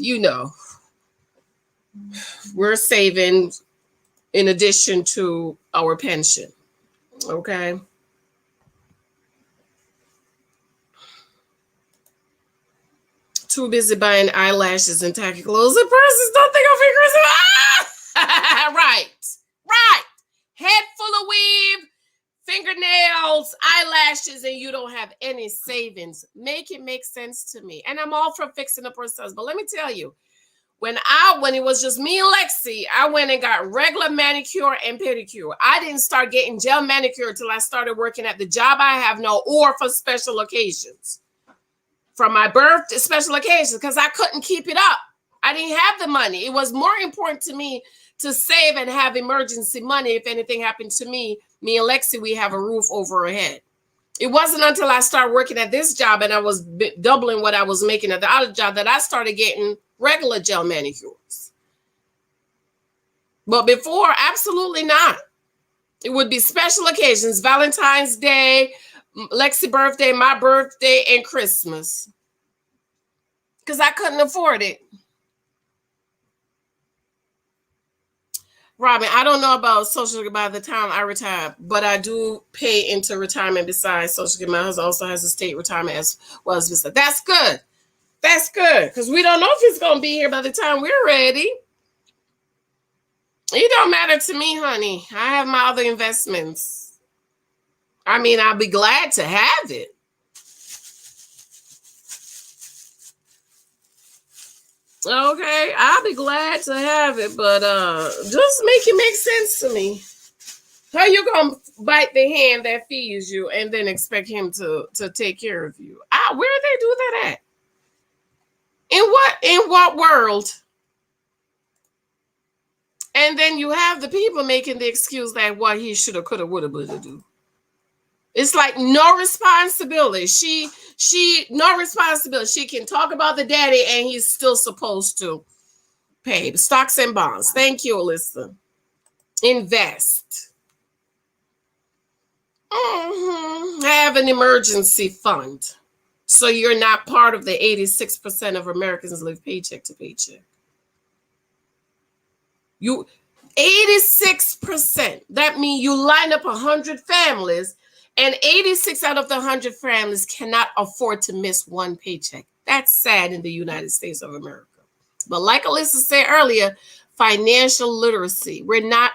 we're saving in addition to our pension. Okay. Too busy buying eyelashes and tacky clothes and purses. Don't think of fingers. Right. Head full of weave, fingernails, eyelashes, and you don't have any savings. Make it make sense to me. And I'm all for fixing up ourselves. But let me tell you, when it was just me and Lexi, I went and got regular manicure and pedicure. I didn't start getting gel manicure until I started working at the job I have now or for special occasions. From my birthday, special occasions, because I couldn't keep it up. I didn't have the money. It was more important to me to save and have emergency money. If anything happened to me and Lexi, we have a roof over our head. It wasn't until I started working at this job and I was doubling what I was making at the other job that I started getting regular gel manicures. But before, absolutely not. It would be special occasions, Valentine's Day, Lexi's birthday, my birthday, and Christmas. Because I couldn't afford it. Robin, I don't know about Social Security by the time I retire, but I do pay into retirement besides Social Security. My husband also has a state retirement as well as business. That's good. That's good. Because we don't know if it's going to be here by the time we're ready. It don't matter to me, honey. I have my other investments. I mean, I'll be glad to have it. Okay, I'll be glad to have it, but just make it make sense to me. How you gonna bite the hand that feeds you and then expect him to take care of you? Where do they do that at? In what world? And then you have the people making the excuse that what he shoulda, coulda, woulda, woulda do. It's like no responsibility. She no responsibility. She can talk about the daddy and he's still supposed to pay stocks and bonds. Thank you, Alyssa. Invest. Have an emergency fund. So you're not part of the 86% of Americans live paycheck to paycheck. 86%. That means you line up 100 families and 86 out of the 100 families cannot afford to miss one paycheck. That's sad in the United States of America. But like Alyssa said earlier, financial literacy. We're not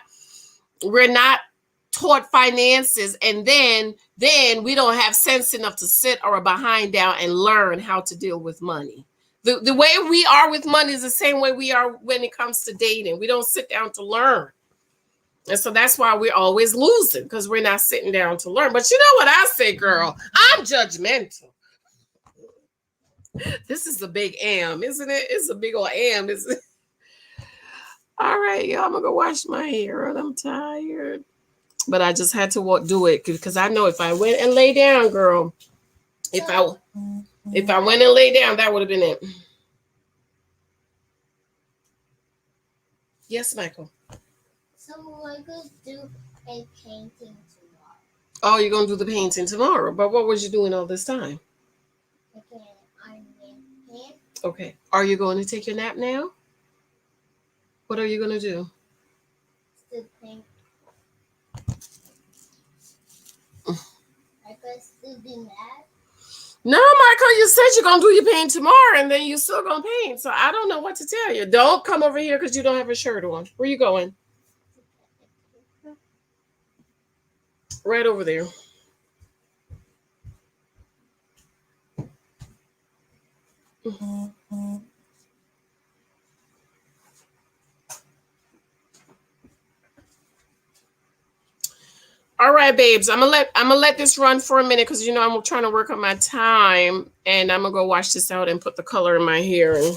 taught finances, and then we don't have sense enough to sit our behind down and learn how to deal with money. The way we are with money is the same way we are when it comes to dating. We don't sit down to learn. And so that's why we're always losing, because we're not sitting down to learn. But you know what I say, girl? I'm judgmental. This is a big am, isn't it? It's a big old am, isn't it? All right, y'all, I'm going to go wash my hair. I'm tired. But I just had to do it because I know if I went and lay down, girl, if I went and lay down, that would have been it. Yes, Michael. So we're going to do a painting tomorrow. Oh, you're going to do the painting tomorrow. But what was you doing all this time? Okay, I'm in. Okay. Are you going to take your nap now? What are you going to do? Still paint. I could still do that. No, Michael, you said you're going to do your paint tomorrow and then you're still going to paint. So I don't know what to tell you. Don't come over here because you don't have a shirt on. Where you going? Right over there. All right, babes. I'm gonna let this run for a minute because I'm trying to work on my time, and I'm gonna go wash this out and put the color in my hair. And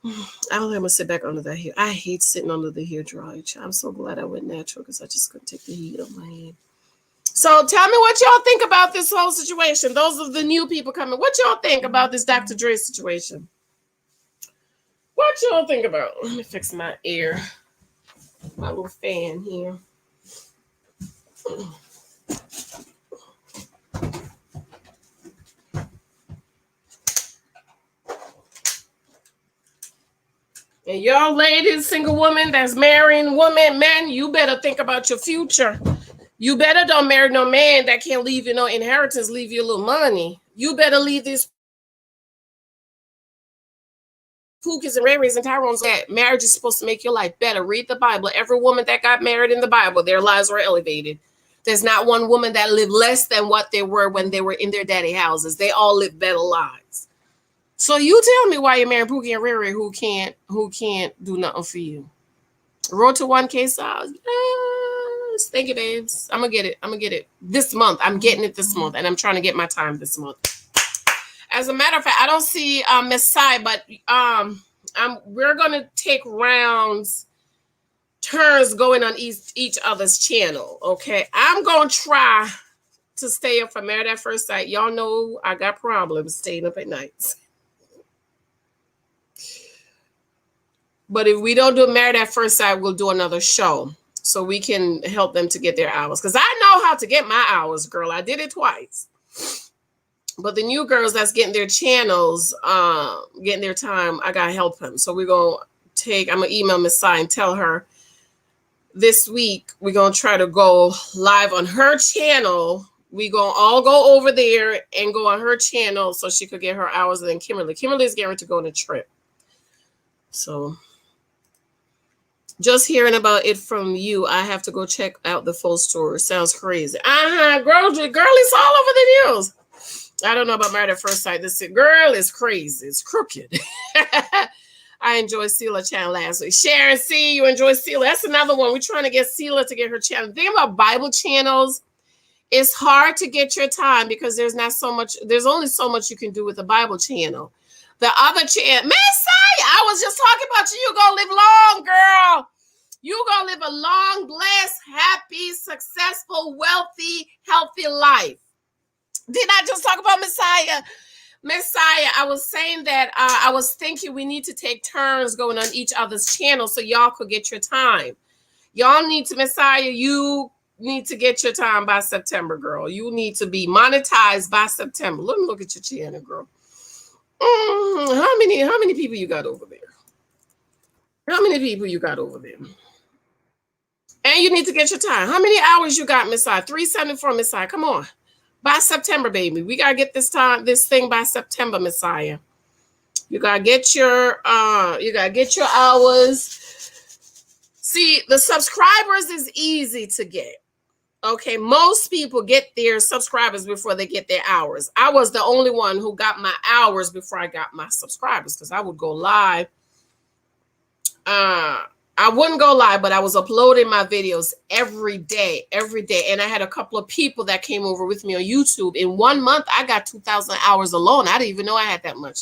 I don't think I'm gonna sit back under that hair. I hate sitting under the hair dryer. I'm so glad I went natural because I just couldn't take the heat off my head. So tell me what y'all think about this whole situation. Those of the new people coming, what y'all think about this Dr. Dre situation? What y'all think about? Let me fix my ear, my little fan here. And y'all ladies, single women that's marrying women, men, you better think about your future. You better don't marry no man that can't leave you no inheritance, leave you a little money. You better leave these Pookies and Rays and Tyrones that marriage is supposed to make your life better. Read the Bible. Every woman that got married in the Bible, their lives were elevated. There's not one woman that lived less than what they were when they were in their daddy houses. They all lived better lives. So you tell me why you're marrying Pookie and Riri who can't do nothing for you. Road to 1K subs. Yes. Thank you, babes. I'm gonna get it this month. I'm getting it this month, and I'm trying to get my time this month. As a matter of fact, I don't see Miss Sai, but we're gonna take turns going on each other's channel. Okay, I'm gonna try to stay up for Married at First Sight. Y'all know I got problems staying up at nights. But if we don't do Married at First Sight, we'll do another show so we can help them to get their hours. Because I know how to get my hours, girl. I did it twice. But the new girls that's getting their channels, getting their time, I got to help them. So I'm going to email Miss Sai and tell her this week we're going to try to go live on her channel. We're going to all go over there and go on her channel so she could get her hours. And then Kimberly's getting ready to go on a trip. So just hearing about it from you, I have to go check out the full story. Sounds crazy. Girl, it's all over the news. I don't know about Married at First Sight. This girl is crazy. It's crooked. I enjoyed Sela channel last week. Sharon C, you enjoy Sela. That's another one. We're trying to get Sela to get her channel. The thing about Bible channels, it's hard to get your time because there's only so much you can do with a Bible channel. The other channel, Miss Sai, I was just talking about you. You're gonna live long, girl. You're gonna live a long, blessed, happy, successful, wealthy, healthy life. Did I just talk about Messiah? Messiah, I was saying that I was thinking we need to take turns going on each other's channel so y'all could get your time. Y'all need to, Messiah, you need to get your time by September, girl. You need to be monetized by September. Let me look at your channel, girl. How many people you got over there? How many people you got over there? And you need to get your time. How many hours you got, Messiah? 374, Messiah. Come on. By September, baby. We gotta get this thing by September, Messiah. You gotta get your hours. See, the subscribers is easy to get. Okay, most people get their subscribers before they get their hours. I was the only one who got my hours before I got my subscribers because I would go live. I wouldn't go live, but I was uploading my videos every day. And I had a couple of people that came over with me on YouTube. In 1 month, I got 2,000 hours alone. I didn't even know I had that much.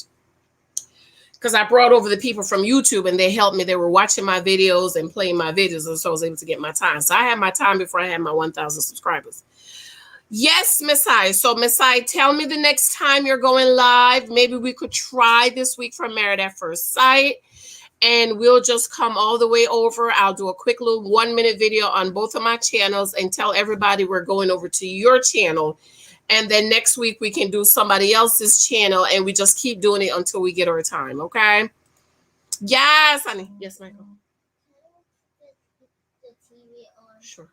Because I brought over the people from YouTube and they helped me. They were watching my videos and playing my videos. And so I was able to get my time. So I had my time before I had my 1,000 subscribers. Yes, Messiah. So Messiah, tell me the next time you're going live. Maybe we could try this week for Married at First Sight. and we'll just come all the way over. I'll do a quick little 1-minute video on both of my channels and tell everybody we're going over to your channel. And then next week we can do somebody else's channel, and we just keep doing it until we get our time. Okay? Yes, honey. Yes, Michael. The TV on. Sure.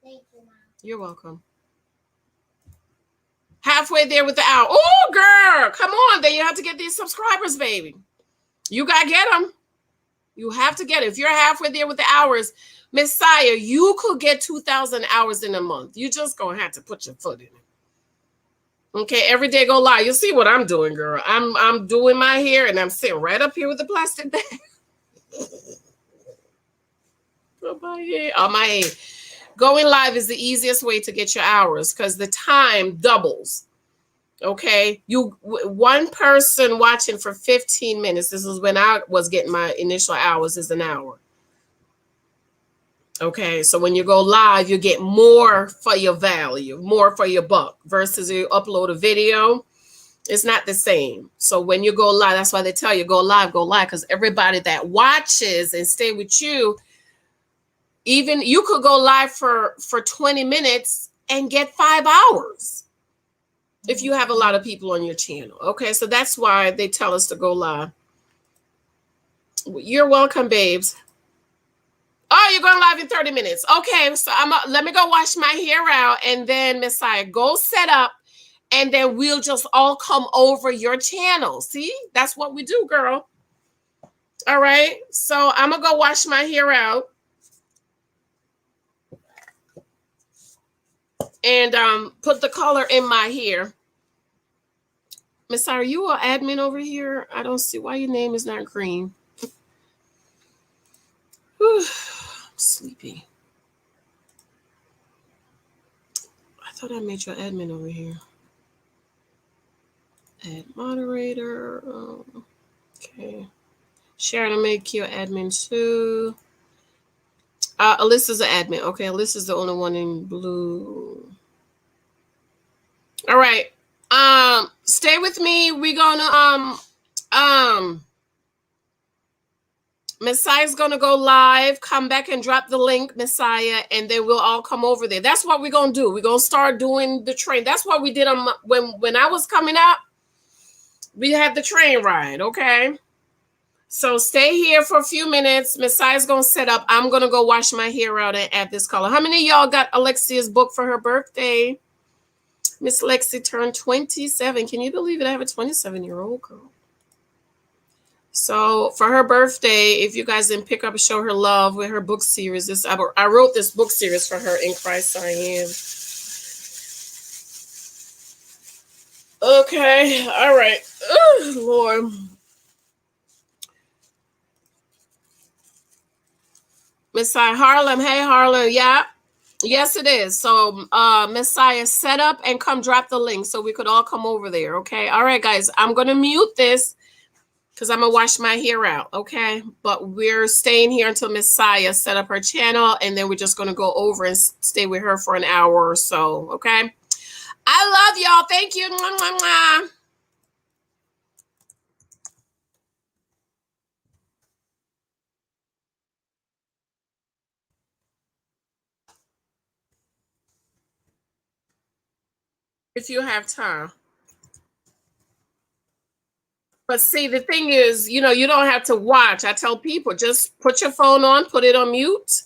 Thank you, Mom. You're welcome. Halfway there with the hour. Oh, girl, come on. Then you have to get these subscribers, baby. You got to get them. You have to get it. If you're halfway there with the hours, Messiah, you could get 2,000 hours in a month. You just going to have to put your foot in it. Okay, every day go live. You'll see what I'm doing, girl. I'm doing my hair, and I'm sitting right up here with the plastic bag. On my head. Going live is the easiest way to get your hours because the time doubles. Okay, one person watching for 15 minutes. This is when I was getting my initial hours, is an hour. Okay, so when you go live, you get more for your value, more for your buck, versus you upload a video. It's not the same. So when you go live, that's why they tell you go live, because everybody that watches and stay with you, even you could go live for 20 minutes and get 5 hours if you have a lot of people on your channel. Okay, so that's why they tell us to go live. You're welcome, babes. Oh, you're going live in 30 minutes. Okay, so let me go wash my hair out, and then Messiah, go set up, and then we'll just all come over your channel. See, that's what we do, girl. All right, so I'm gonna go wash my hair out, and put the color in my hair. Messiah, are you an admin over here? I don't see why your name is not green. Whew, I'm sleepy. I thought I made you an admin over here. Add moderator. Oh, okay. Sharon, I'll make you an admin too. Alyssa's an admin. Okay, Alyssa's the only one in blue. All right. Stay with me. We're gonna Messiah's gonna go live, come back and drop the link, Messiah, and then we'll all come over there. That's what we're gonna do. We're gonna start doing the train. That's what we did on when I was coming up. We had the train ride, okay? So stay here for a few minutes. Messiah's gonna set up. I'm gonna go wash my hair out and add this color. How many of y'all got Alexia's book for her birthday? Miss Lexi turned 27. Can you believe it? I have a 27-year-old girl. So for her birthday, if you guys didn't pick up and show her love with her book series, I wrote this book series for her, In Christ I Am. Okay, all right. Oh, Lord. Messiah Harlem. Hey, Harlem. Yeah. Yes, it is. So Messiah, set up and come drop the link so we could all come over there. Okay. All right, guys. I'm going to mute this because I'm going to wash my hair out. Okay. But we're staying here until Messiah set up her channel, and then we're just going to go over and stay with her for an hour or so. Okay. I love y'all. Thank you. Mwah, mwah, mwah. If you have time. But see, the thing is, you don't have to watch. I tell people, just put your phone on, put it on mute,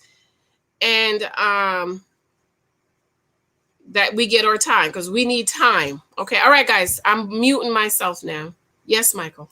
and that we get our time, because we need time. Okay. All right, guys. I'm muting myself now. Yes, Michael.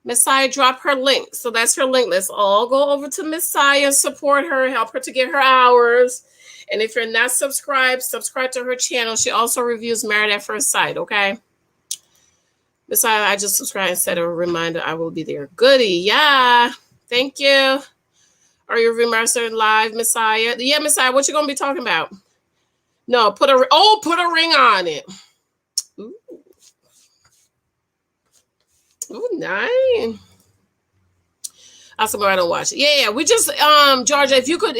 Messiah drop her link. So that's her link. Let's all go over to Messiah, support her, help her to get her hours. And if you're not subscribed, subscribe to her channel. She also reviews Married at First Sight, okay? Messiah, I just subscribed and set a reminder. I will be there. Goody. Yeah. Thank you. Are you remastered live, Messiah? Yeah, Messiah, what you going to be talking about? No, put a ring on it. Ooh, ooh, nice. I'll go ahead and watch it. Yeah. We just, Georgia, if you could,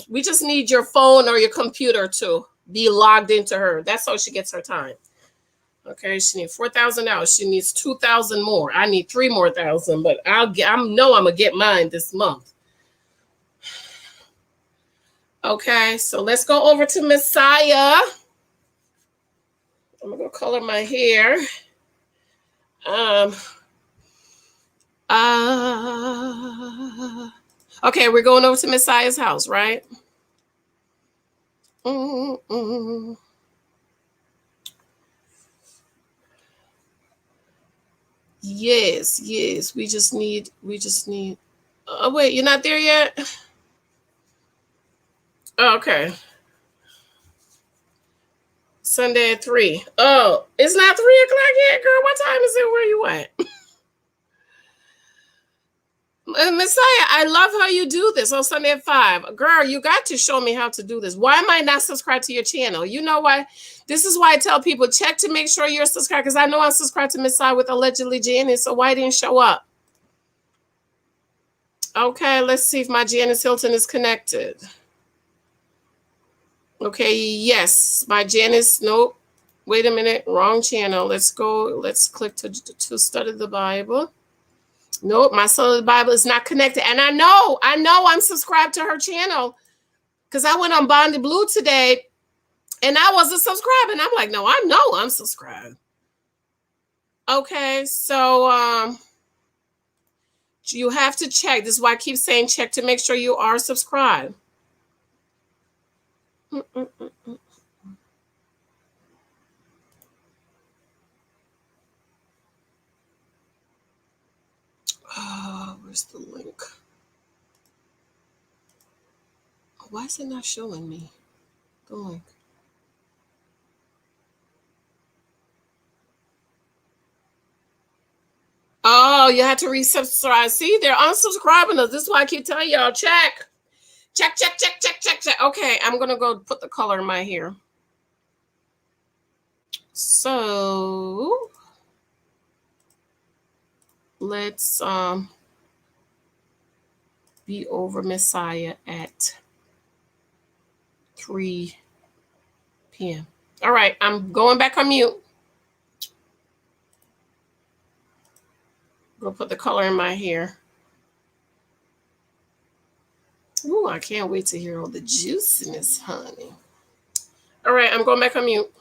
we just need your phone or your computer to be logged into her. That's how she gets her time. Okay, she needs $4,000. She needs 2,000 more. I need 3 more thousand, but I know I'm gonna get mine this month. Okay, so let's go over to Messiah. I'm gonna go color my hair. Okay, we're going over to Messiah's house, right? Yes. We just need. Oh wait, you're not there yet? Oh, okay. Sunday at 3. Oh, it's not 3 o'clock yet, girl. What time is it? Where you at? Messiah, I love how you do this on Sunday at 5. Girl, you got to show me how to do this. Why am I not subscribed to your channel? You know why? This is why I tell people, check to make sure you're subscribed, because I know I'm subscribed to Messiah with allegedly Janice, so why didn't show up? Okay, let's see if my Janice Hylton is connected. Okay, yes, my Janice, nope. Wait a minute, wrong channel. Let's go, let's click to study the Bible. Nope, my son of the Bible is not connected. And I know I'm subscribed to her channel because I went on Bonded Blue today and I wasn't subscribed. And I'm like, no, I know I'm subscribed. Okay, so you have to check. This is why I keep saying check to make sure you are subscribed. Oh, where's the link? Why is it not showing me the link? Oh, you have to resubscribe. See, they're unsubscribing us. This is why I keep telling y'all, check. Check. Okay, I'm going to go put the color in my hair. So let's be over Messiah at 3 p.m. All right, I'm going back on mute. Go put the color in my hair. Ooh, I can't wait to hear all the juiciness, honey. All right, I'm going back on mute.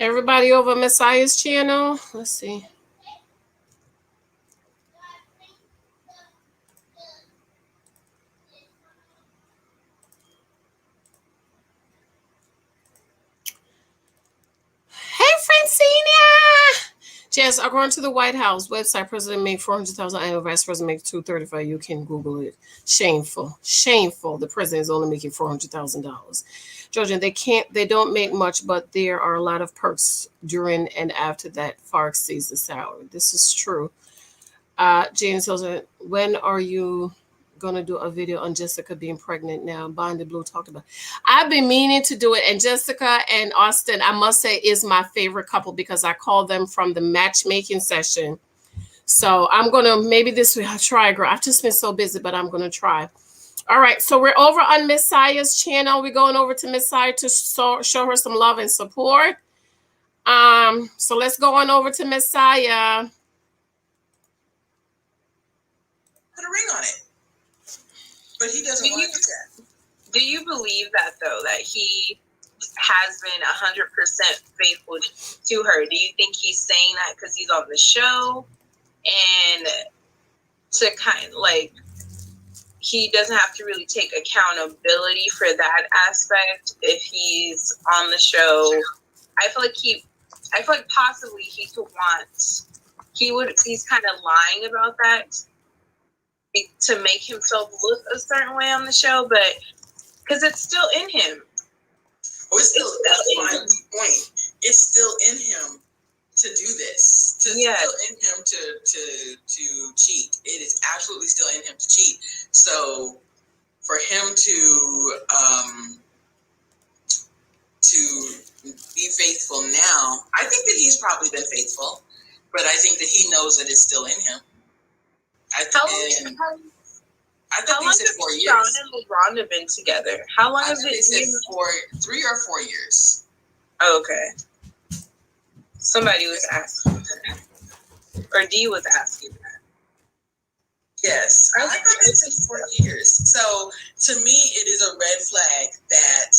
Everybody over Messiah's channel. Let's see. Hey, Francina. Jess, according to the White House website, President made $400,000 annual, Vice President makes $235,000. You can Google it. Shameful, shameful. The president is only making $400,000. Georgia, they don't make much, but there are a lot of perks during and after that far exceeds the salary. This is true. Janice Hylton, when are you gonna do a video on Jessica being pregnant now? Bonnie Blue talked about. I've been meaning to do it, and Jessica and Austin, I must say, is my favorite couple because I called them from the matchmaking session. So I'm gonna maybe this week I'll try, girl. I've just been so busy, but I'm gonna try. All right, so we're over on Miss Saya's channel. We're going over to Miss Saya to show her some love and support. So let's go on over to Miss Saya. Put a ring on it. But he doesn't want to do that. Do you believe that, though, that he has been 100% faithful to her? Do you think he's saying that because he's on the show and to kind of like he doesn't have to really take accountability for that aspect if he's on the show? I feel like possibly he's kind of lying about that to make himself look a certain way on the show, but because it's still in him. Oh, it's still in him. Point. It's still in him to do this. Still in him to cheat. It is absolutely still in him to cheat. So for him to be faithful now, I think that he's probably been faithful, but I think that he knows that it's still in him. How long have Sean and LaRonda been together? How long has it been? 3 or 4 years. Oh, okay. Somebody was asking that. Or Dee was asking that. Yes. I thought they said 4 years. So to me, it is a red flag that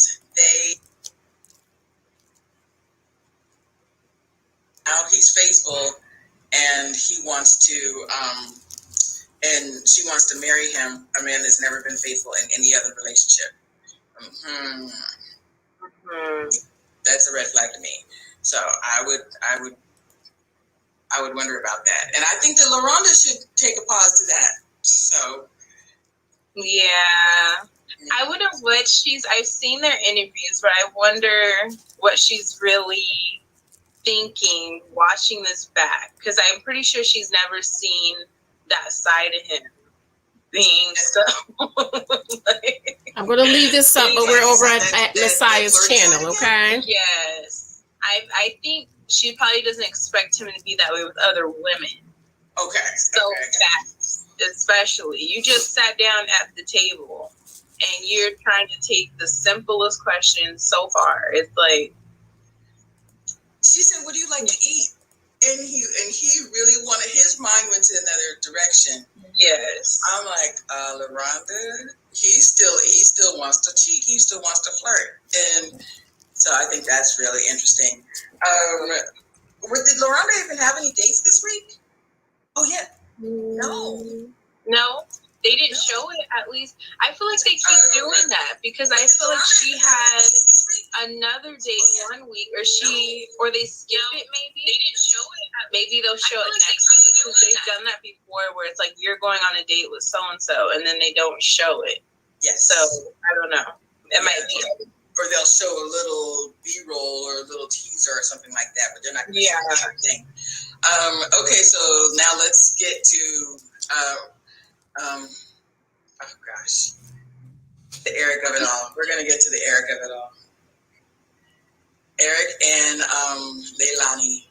now he's faithful and he wants to and she wants to marry him, a man that's never been faithful in any other relationship. That's a red flag to me. So I would wonder about that. And I think that LaRonda should take a pause to that. So yeah. I wonder what I've seen their interviews, but I wonder what she's really thinking watching this back. Because I'm pretty sure she's never seen that side of him being so I'm gonna leave this up, but we're over at Messiah's channel, okay? Yes. I think she probably doesn't expect him to be that way with other women. Okay. So fast, especially. You just sat down at the table and you're trying to take the simplest question so far. It's like she said, "What do you like to eat?" And he really wanted, his mind went to another direction. Yes. I'm like, LaRonda, he still wants to cheat. He still wants to flirt. And so I think that's really interesting. Did LaRonda even have any dates this week? Oh, yeah. No. They didn't show it, at least. I feel like they keep doing that because I feel like she had another date one week, or they skipped it maybe. They didn't show it. Maybe they'll show it next week because they've done that before where it's like you're going on a date with so-and-so and then they don't show it. Yes. So, I don't know. It might be. Or they'll show a little B-roll or a little teaser or something like that, but they're not going to show everything. Okay, so now let's get to... oh gosh, the Eric of it all. We're gonna get to the Eric of it all. Eric and Leilani.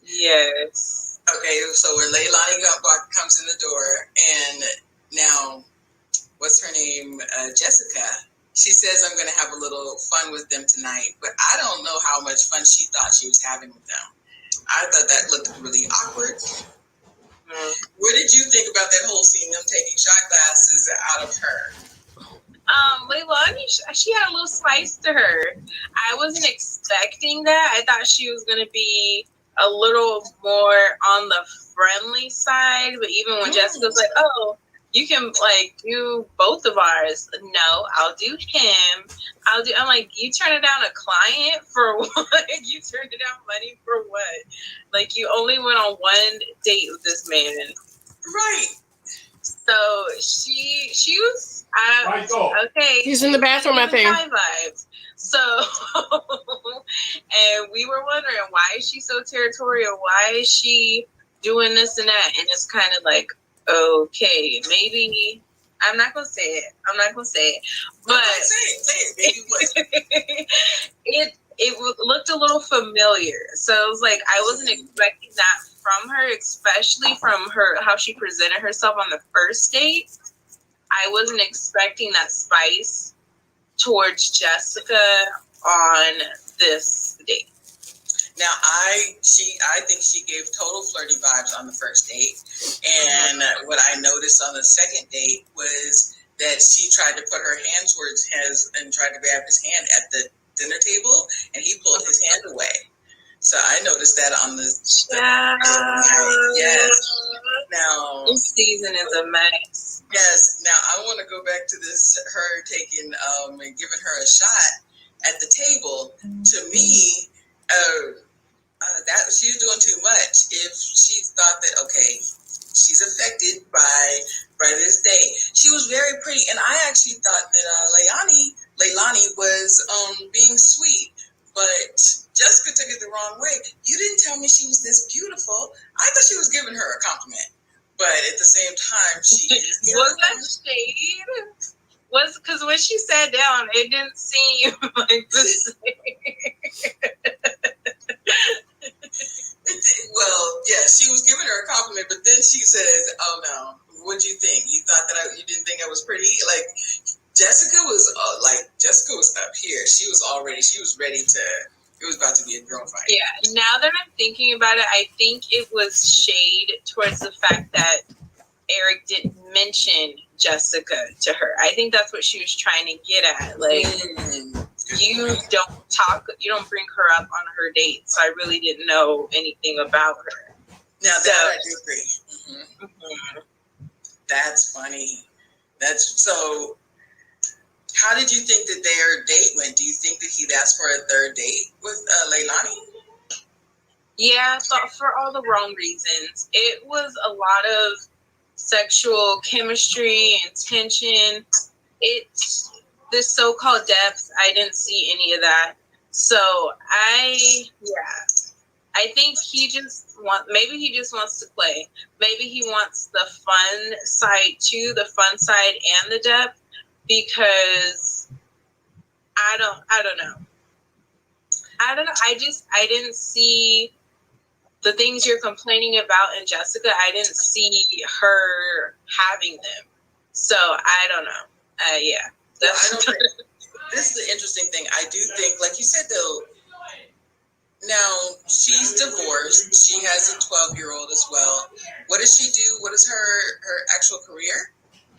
Yes. Okay, so when Leilani comes in the door, and now, what's her name? Jessica. She says, "I'm gonna have a little fun with them tonight," but I don't know how much fun she thought she was having with them. I thought that looked really awkward. What did you think about that whole scene, them taking shot glasses out of her? Leilani funny. She had a little spice to her. I wasn't expecting that. I thought she was going to be a little more on the friendly side. But even when Jessica's like, oh, you can like do both of ours. No, I'll do him. I'm like, you turning down a client for what? You turned down money for what? Like, you only went on one date with this man. Right. So she was okay. He's in the bathroom, I think. High vibes. So, and we were wondering, why is she so territorial? Why is she doing this and that? And it's kind of like, okay, maybe I'm not gonna say it. But say it. it looked a little familiar. So it was like I wasn't expecting that from her, especially from her how she presented herself on the first date. I wasn't expecting that spice towards Jessica on this date. Now, I think she gave total flirty vibes on the first date. And what I noticed on the second date was that she tried to put her hand towards his and tried to grab his hand at the dinner table, and he pulled his hand away. So I noticed that on the night. Yes. Now, this season is a mess. Yes. Now, I want to go back to this, her taking and giving her a shot at the table. To me, that she was doing too much. If she thought that, okay, she's affected by this date. She was very pretty, and I actually thought that Leilani was being sweet, but Jessica took it the wrong way. You didn't tell me she was this beautiful. I thought she was giving her a compliment, but at the same time, she was that shade? Was because when she sat down, it didn't seem like the same. Well, yeah, she was giving her a compliment, but then she says, "Oh no, what'd you think? You thought that you didn't think I was pretty?" Like Jessica was up here. She was ready to. It was about to be a girl fight. Yeah. Now that I'm thinking about it, I think it was shade towards the fact that Eric didn't mention Jessica to her. I think that's what she was trying to get at. Like, you don't bring her up on her date, so I really didn't know anything about her. Now that I do agree. Mm-hmm. That's funny. So. How did you think that their date went? Do you think that he'd asked for a third date with Leilani? Yeah, but for all the wrong reasons. It was a lot of sexual chemistry and tension. The so-called depth, I didn't see any of that. So I think maybe he just wants to play. Maybe he wants the fun side too, the fun side and the depth. Because I don't know. I didn't see the things you're complaining about in Jessica. I didn't see her having them. So I don't know. Yeah. This is the interesting thing. I do think, like you said, though, now she's divorced. She has a 12-year-old as well. What does she do? What is her actual career?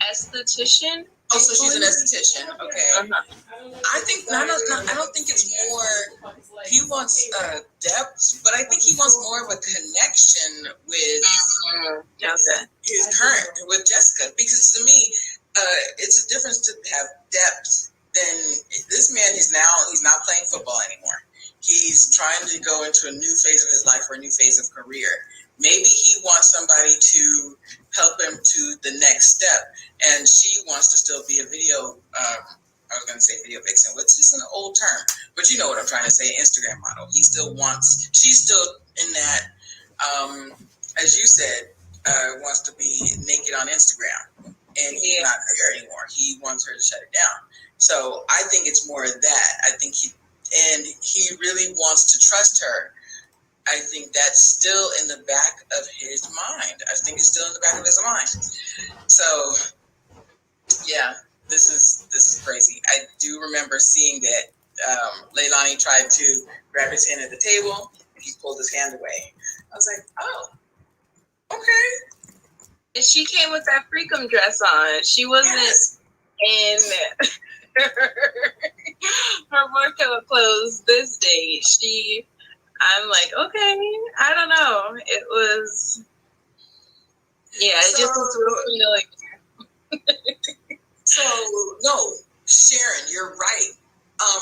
Esthetician. Oh, so she's an esthetician. Okay. I think I don't think it's more. He wants depth, but I think he wants more of a connection with his current with Jessica. Because to me, it's a difference to have depth than this man. He's not playing football anymore. He's trying to go into a new phase of his life or a new phase of career. Maybe he wants somebody to help him to the next step, and she wants to still be a video. I was going to say video vixen, which is an old term, but you know what I'm trying to say. Instagram model. She's still in that. As you said, wants to be naked on Instagram, and he's not there anymore. He wants her to shut it down. So I think it's more of that. I think he really wants to trust her. I think that's still in the back of his mind. I think it's still in the back of his mind. So, yeah, this is crazy. I do remember seeing that Leilani tried to grab his hand at the table, and he pulled his hand away. I was like, oh, okay. And she came with that freakum dress on. She wasn't in close this date. I'm like, okay, I don't know. It was, yeah, it just was real familiar. So, no, Sharon, you're right.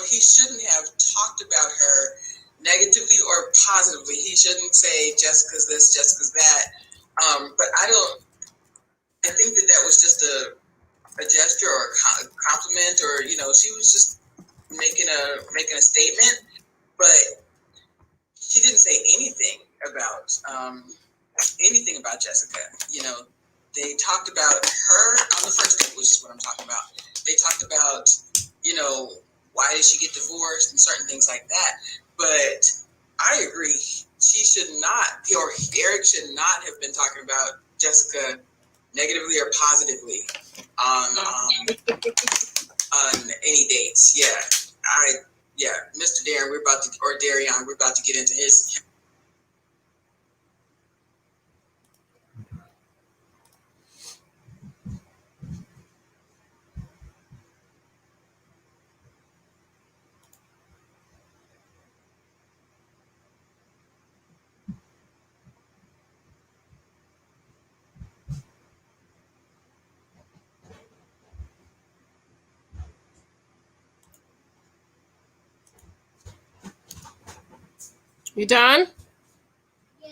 He shouldn't have talked about her negatively or positively. He shouldn't say Jessica's this, Jessica's that. But I think that was just a gesture or a compliment, or, she was just making a statement, but she didn't say anything about Jessica. They talked about her on the first date, which is what I'm talking about. They talked about, why did she get divorced and certain things like that. But I agree, she should not, or Eric should not have been talking about Jessica negatively or positively on any dates. Mr. Darren, Darion, we're about to get into his. You done? Yeah.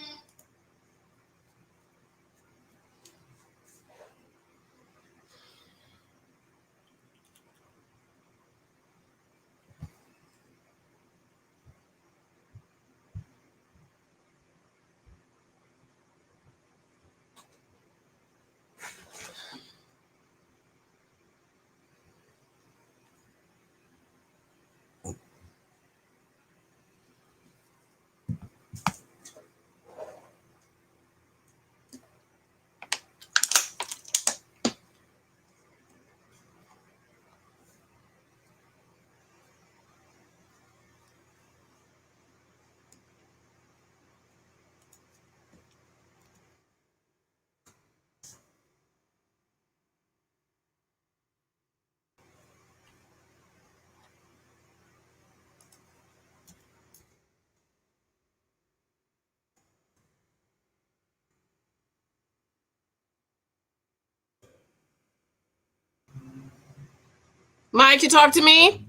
Mike, you talk to me?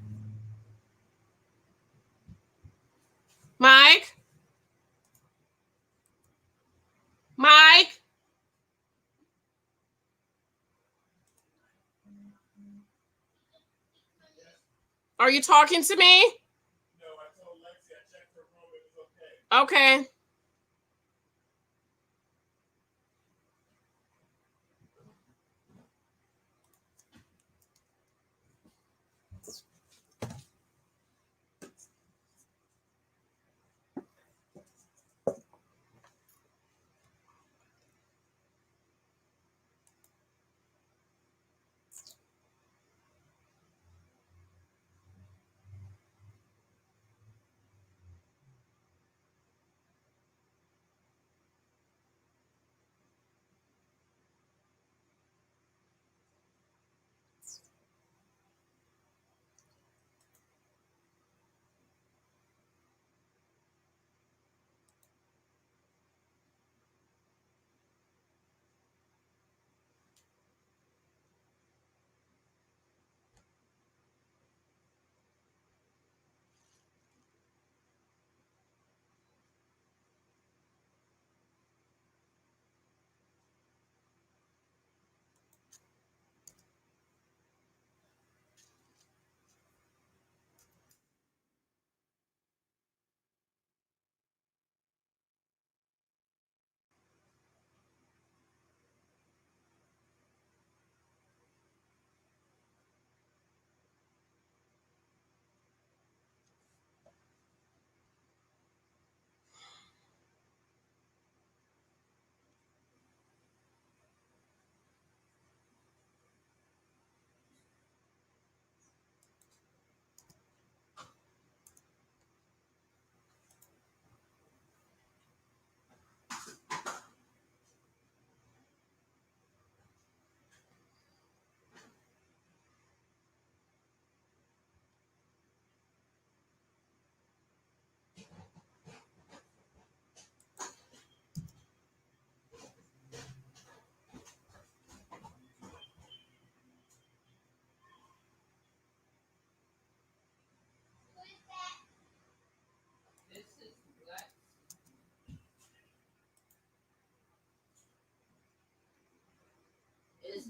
Mike? Mike? Are you talking to me? No, I told Lexi I checked her room. It was okay. Okay.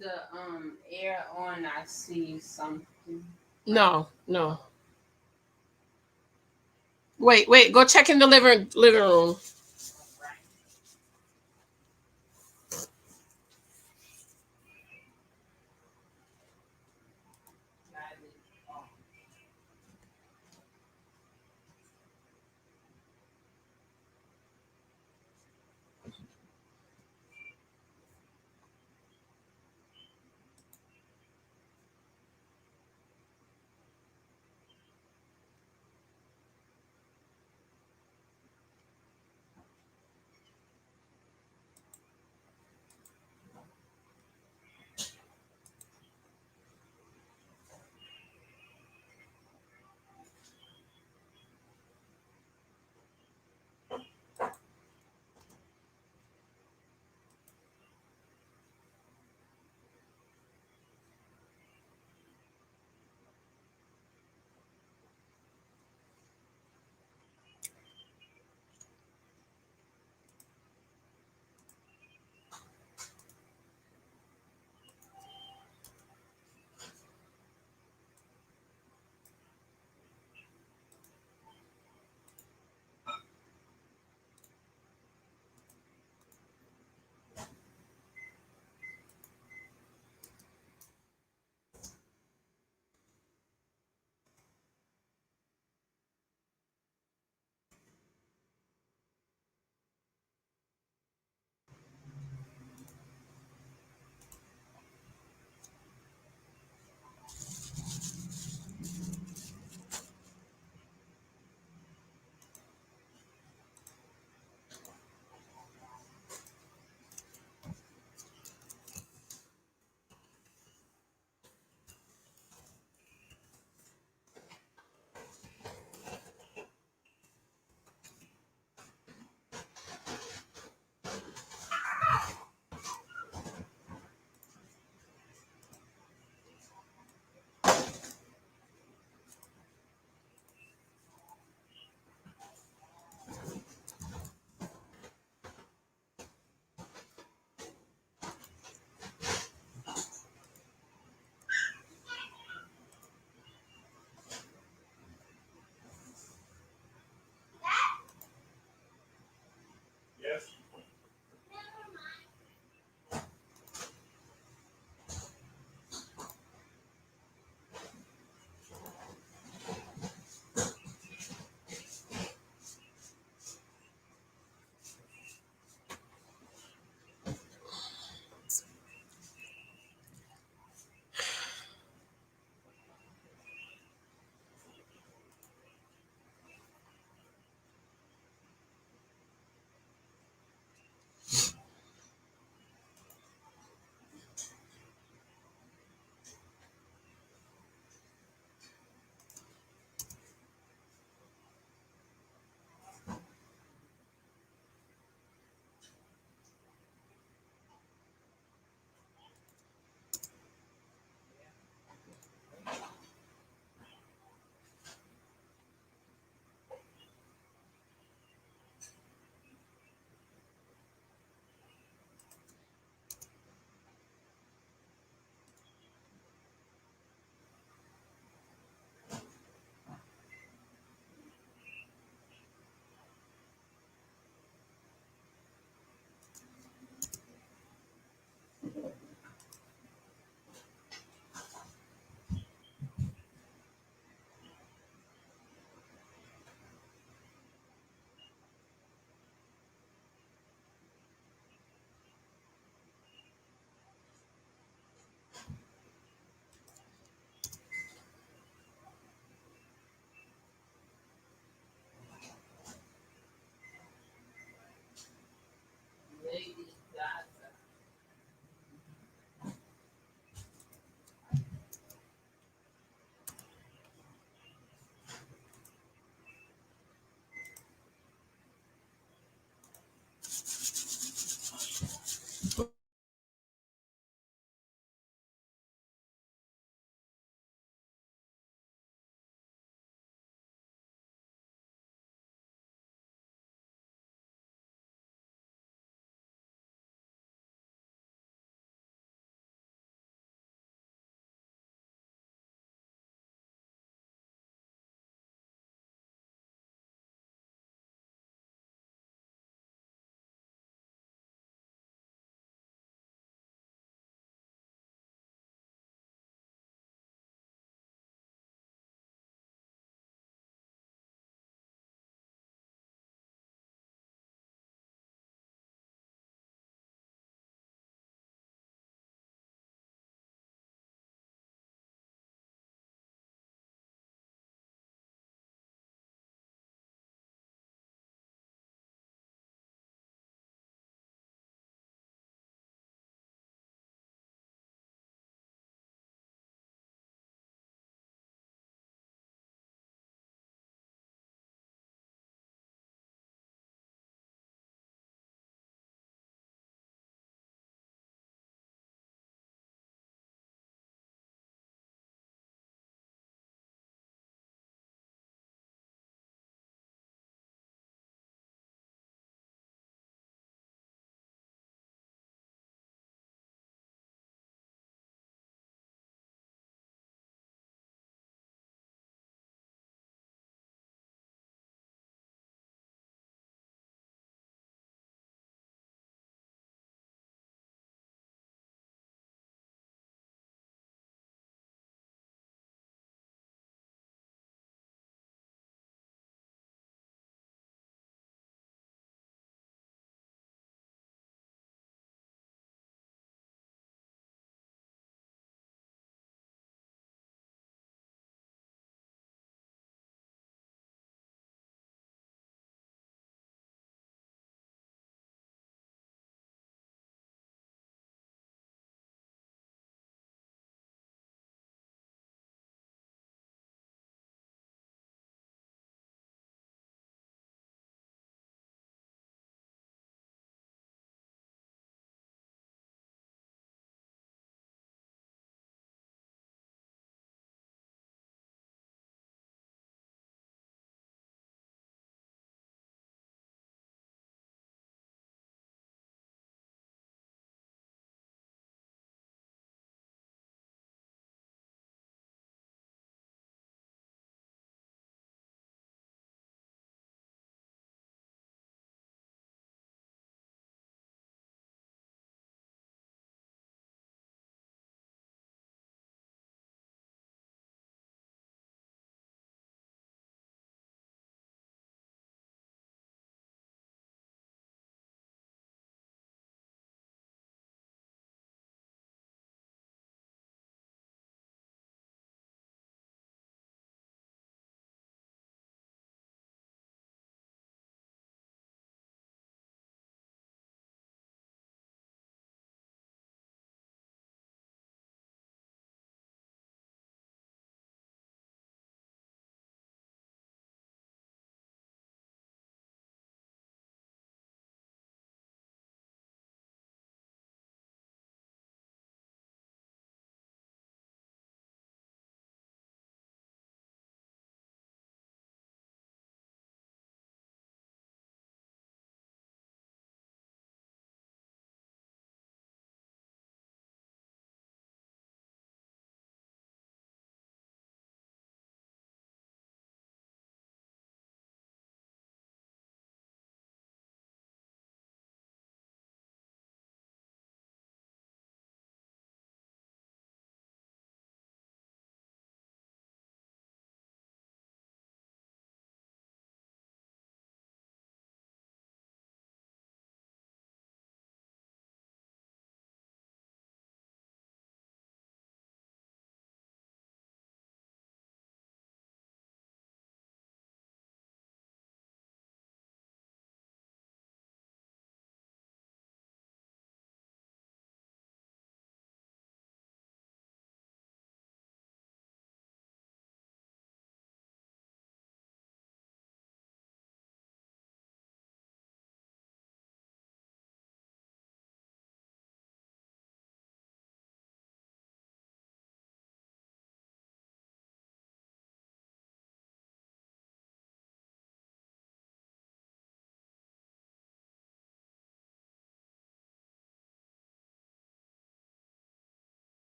the air on, I see something. No. Wait. Go check in the living room.